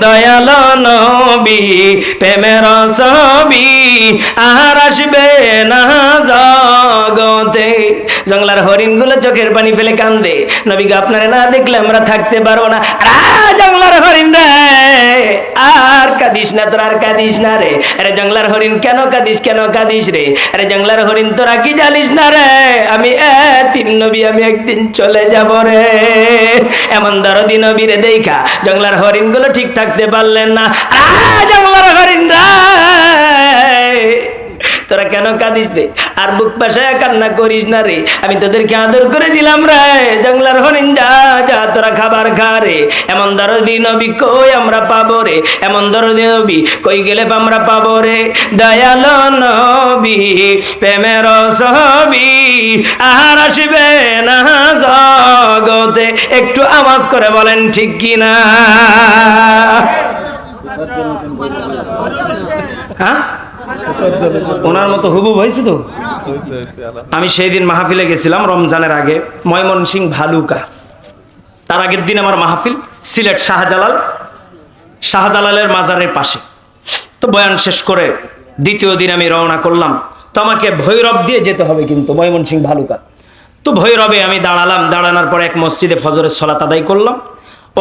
দয়াল নবী প্রেমের ছবি আর আসবে না জগতে। জঙ্গলার হরিণগুলো চোখের পানি ফেলে কান্দে, নবী গো আপনারা না দেখলে আমরা থাকতে পারবো না। জঙ্গলার হরিণ রে আর কাঁদিস না, তোর আর কাঁদিস না রে। আরে জঙ্গলার হরিণ কেন কাঁদিস, কেন কাঁদিস রে? আরে জঙ্গলার হরিণ তোরা কি জানিস না রে, আমি তিন নবী আমি একদিন চলে যাব রে। এমন দরদি নবীরে দেখা জঙ্গলার হরিণ গুলো ঠিক থাকতে পারলেন না। জঙ্গলার হরিণ রে তোরা কেন কাঁদিস রে, আর বুক পাশায় কান্না করিস না রে, আমি তোদেরকে আদর করে দিলাম রে। জঙ্গলার হরিণ যা যা তোরা খাবার খা রে। এমন দরদি নবী কই আমরা পাবো রে, এমন দরদি নবী কই গেলে আমরা পাবো রে। দয়াল নবী প্রেমের ছবি আর আসবে না জগতে। একটু আওয়াজ করে বলেন ঠিক কিনা? হ্যাঁ, ওনার মতো হুবুব হয়েছে তো। আমি সেই দিন মাহফিলে গেছিলাম রমজানের আগে, ময়মনসিংহ ভালুকা। তার আগের দিন আমার মাহফিল সিলেট শাহজালালের মাজারের পাশে। তো বয়ান শেষ করে দ্বিতীয় দিন আমি রওনা করলাম। তো আমাকে ভৈরব দিয়ে যেতে হবে কিন্তু ময়মনসিংহ ভালুকা। তো ভৈরবে আমি দাঁড়ালাম, দাঁড়ানোর পর এক মসজিদে ফজরের সালাত আদায় করলাম।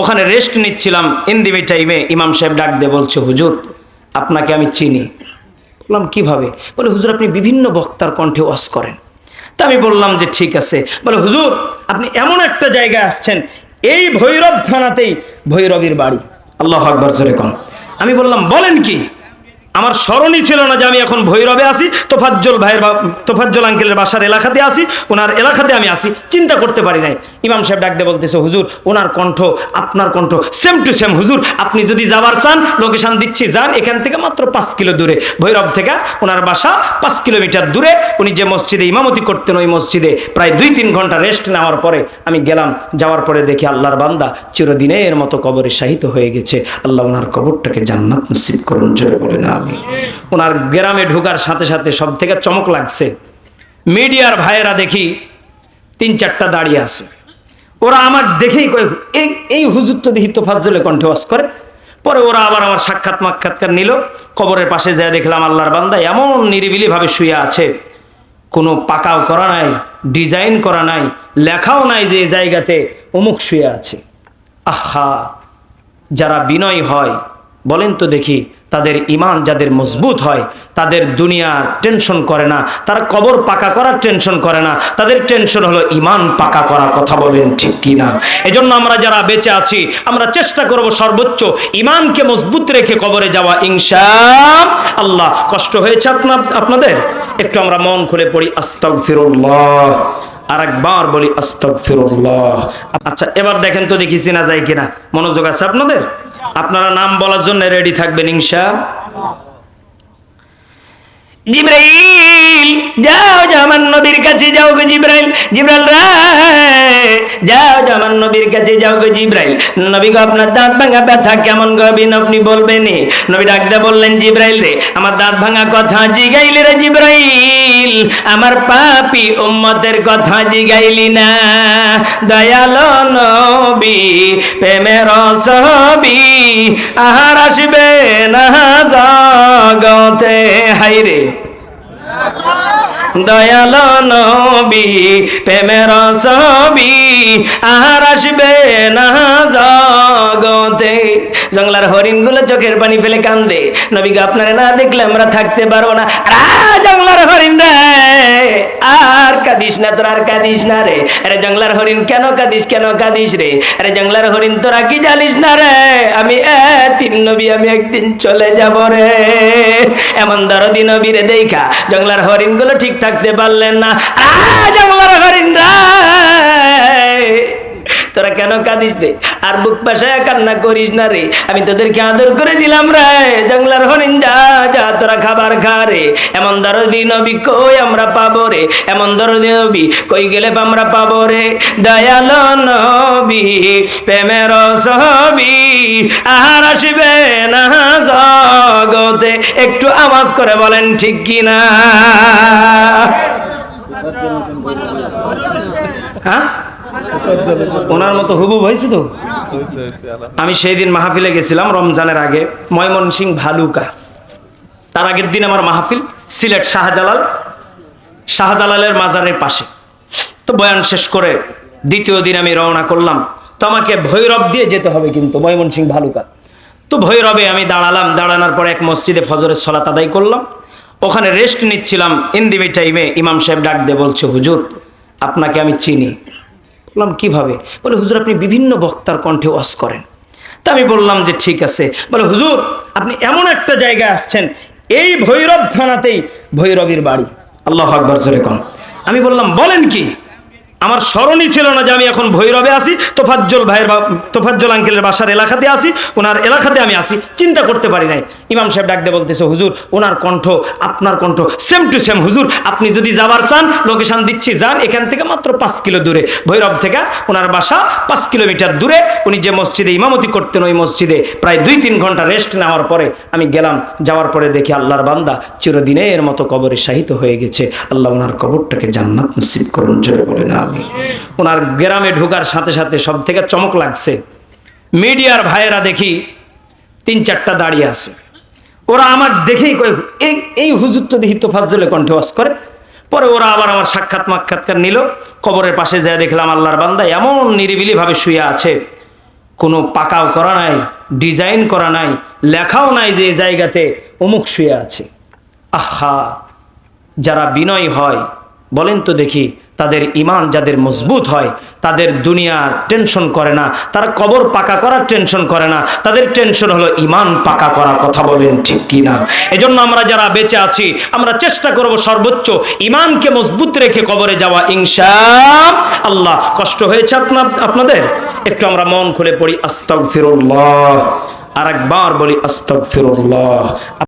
ওখানে রেস্ট নিচ্ছিলাম। ইন্দিমি টাইমে ইমাম সাহেব ডাক দিয়ে বলছে, হুজুর আপনাকে আমি চিনি। বললাম কিভাবে? বলে হুজুর আপনি বিভিন্ন বক্তার কণ্ঠে ওয়াজ করেন। তা আমি বললাম যে ঠিক আছে। বলে হুজুর আপনি এমন একটা জায়গায় আসছেন, এই ভৈরব থানাতেই ভৈরবীর বাড়ি। আল্লাহু আকবার জোরে কন। আমি বললাম বলেন কি? আমার স্মরণই ছিল না যে আমি এখন ভৈরবে আসি, তোফাজ্জল আঙ্কেলের বাসার এলাকাতে আসি, ওনার এলাকাতে আমি আসি, চিন্তা করতে পারি নাই। ইমাম সাহেব ডাক দিয়ে বলতেছে, হুজুর ওনার কণ্ঠ আপনার কণ্ঠ সেম টু সেম। হুজুর আপনি যদি যাবার চান লোকেশন দিচ্ছি, যান। এখান থেকে মাত্র 5 কিলো দূরে, ভৈরব থেকে ওনার বাসা 5 কিলোমিটার দূরে। উনি যে মসজিদে ইমামতি করতেন ওই মসজিদে প্রায় 2-3 ঘন্টা রেস্ট নেওয়ার পরে আমি গেলাম। যাওয়ার পরে দেখি আল্লাহর বান্দা চিরদিনের মতো কবরে শাহিত হয়ে গেছে। আল্লাহ ওনার কবরটাকে জান্নাত নসিব করুন, জোরে বলে না। ওনার গ্রামে ঢোকার সাথে সাথে সব থেকে চমক লাগছে, মিডিয়ার ভাইয়েরা দেখি 3-4টা দাঁড়িয়ে আছে। ওরা আমার দেখেই কয় এই হুজুর তো দেখি তোফাজ্জলে কণ্ঠে ওয়াজ করে। পরে ওরা আবার আমার সাক্ষাৎকার নিল। কবরের পাশে যায় দেখলাম আল্লাহর বান্দা এমন নিরিবিলি ভাবে শুয়ে আছে, কোনো পাকাও করা নাই, ডিজাইন করা নাই, লেখাও নাই যে এই জায়গাতে অমুক শুয়ে আছে। আহা, যারা বিনয়ী হয় বলেন তো দেখি, তাদের ঈমান যাদের মজবুত হয় তাদের দুনিয়ার টেনশন করে না, তারা কবর পাকা করার টেনশন করে না, তাদের টেনশন হলো ঈমান পাকা করা। কথা বলেন ঠিক কি না? এজন্য আমরা যারা বেঁচে আছি আমরা চেষ্টা করব সর্বোচ্চ ঈমানকে মজবুত রেখে কবরে যাওয়া ইনশাআল্লাহ। কষ্ট হয়েছে আপনাদের? একটু আমরা মন খুলে পড়ি আস্তাগফিরুল্লাহ, আর একবার বলি আস্তাগফিরুল্লাহ। আচ্ছা এবার দেখেন তো দেখি চেনা যায় কিনা। মনোযোগ আছে আপনাদের? আপনারা নাম বলার জন্য রেডি থাকবেন ইনশাআল্লাহ। জিবরাইল যাও আমার নবীর কাছে যাও গো জিবরাইল। জিবরাইল রে যাও আমার নবীর কাছে যাও গো জিবরাইল। নবী গো আপনার দাঁত ভাঙা ব্যথা কেমন গো আপনি বলবেন? নবী ডাকতে বললেন, জিবরাইল রে আমার দাঁত ভাঙা কথা জিগাইলি রে জিবরাইল, আমার পাপী উম্মতের কথা জিগাইলি না। দয়াল নবী প্রেমের ছবি আর আসবে না জগতে। হাইরে দয়াল নবী প্রেমের ছবি আর আসবে না জগতে। জঙ্গলার হরিণ গুলো চোখের পানি ফেলে কান্দে, নবী গো আপনারা না দেখলে আমরা থাকতে পারবো না। জঙ্গলার হরিণ রে আর কাঁদিস না, তোর আর কাঁদিস না রে। আরে জঙ্গলার হরিণ কেন কাঁদিস, কেন কাঁদিস রে? আরে জঙ্গলার হরিণ তোরা কি জানিস না রে, আমি তিন নবী আমি একদিন চলে যাব রে। এমন দরদি নবীরে দেখা জঙ্গলার হরিণ গুলো ঠিক থাকতে পারলেন না। জঙ্গলার হরিণ রে তোরা কেন কাঁদিস রে, আর বুক পাশায় কান্না করিস না রে, আমি তোদেরকে আদর করে দিলাম রে। জঙ্গলার হরিণ যা যা তোরা খাবার খা রে। এমন দরদি নবী কই আমরা পাবো রে, এমন দরদি নবী কই গেলে আমরা পাবো রে। দয়াল নবী প্রেমের ছবি আর আসবে না জগতে। একটু আওয়াজ করে বলেন ঠিক কিনা? হ্যাঁ ওনার মতো হুবুব হয়েছে তো। আমি সেই দিন মাহফিলে গেছিলাম রমজানের আগে, ময়মনসিংহ ভালুকা। তার আগের দিন আমার মাহফিল সিলেট শাহজালালের মাজারের পাশে। তো বয়ান শেষ করে দ্বিতীয় দিন আমি রওনা করলাম। তো আমাকে ভৈরব দিয়ে যেতে হবে কিন্তু, ময়মনসিংহ ভালুকা। তো ভৈরবে আমি দাঁড়ালাম, দাঁড়ানোর পর এক মসজিদে ফজরের সালাত আদায় করলাম। ওখানে রেস্ট নিচ্ছিলাম, ইন দি টাইমে ইমাম সাহেব ডাক দিয়ে বলছে, হুজুর আপনাকে আমি চিনি। বললাম কিভাবে? বলে হুজুর আপনি বিভিন্ন বক্তার কণ্ঠে ওয়াজ করেন। তা আমি বললাম যে ঠিক আছে। বলে হুজুর আপনি এমন একটা জায়গায় আসছেন, এই ভৈরব থানাতেই ভৈরবীর বাড়ি। আল্লাহু আকবার জোরে কোন। আমি বললাম বলেন কি? আমার স্মরণই ছিল না যে আমি এখন ভৈরবে আসি, তোফাজ্জল আঙ্কেলের বাসার এলাকাতে আসি, ওনার এলাকাতে আমি আসি, চিন্তা করতে পারি নাই। ইমাম সাহেব ডাক দিয়ে বলতেছে, হুজুর ওনার কণ্ঠ আপনার কণ্ঠ সেম টু সেম। হুজুর আপনি যদি যাবার চান লোকেশন দিচ্ছি, যান। এখান থেকে মাত্র 5 কিলো দূরে, ভৈরব থেকে ওনার বাসা 5 কিলোমিটার দূরে। উনি যে মসজিদে ইমামতি করতেন ওই মসজিদে প্রায় 2-3 ঘন্টা রেস্ট নেওয়ার পরে আমি গেলাম। যাওয়ার পরে দেখি আল্লাহর বান্দা চিরদিনের মতো কবরে শাহিত হয়ে গেছে। আল্লাহ ওনার কবরটাকে জান্নাত নসিব করুন, জোরে বলেন আমিন। ওনার গ্রামে ঢোকার সাথে সাথে সব থেকে চমক লাগছে, মিডিয়ার ভাইয়েরা দেখি 3-4টা দাঁড়িয়ে আছে। ওরা আমার দেখেই কয় এই হুজুর তো দেখি তোফাজ্জলে কণ্ঠে ওয়াজ করে। পরে ওরা আবার আমার সাক্ষাৎকার নিল। কবরের পাশে যায় দেখলাম আল্লাহর বান্দা এমন নিরিবিলি ভাবে শুয়ে আছে, কোনো পাকাও করা নাই, ডিজাইন করা নাই, লেখাও নাই যে এই জায়গাতে অমুক শুয়ে আছে। আহা, যারা বিনয়ী হয় বলেন তো দেখি, তাদের ঈমান যাদের মজবুত হয় তাদের দুনিয়ার টেনশন করে না, তারা কবর পাকা করার টেনশন করে না, তাদের টেনশন হলো ঈমান পাকা করা। কথা বলেন ঠিক কি না? এজন্য আমরা যারা বেঁচে আছি আমরা চেষ্টা করব সর্বোচ্চ ঈমানকে মজবুত রেখে কবরে যাওয়া ইনশাআল্লাহ। কষ্ট হয়েছে আপনাদের? একটু আমরা মন খুলে পড়ি আস্তাগফিরুল্লাহ, আরেকবার বলি আস্তাগফিরুল্লাহ।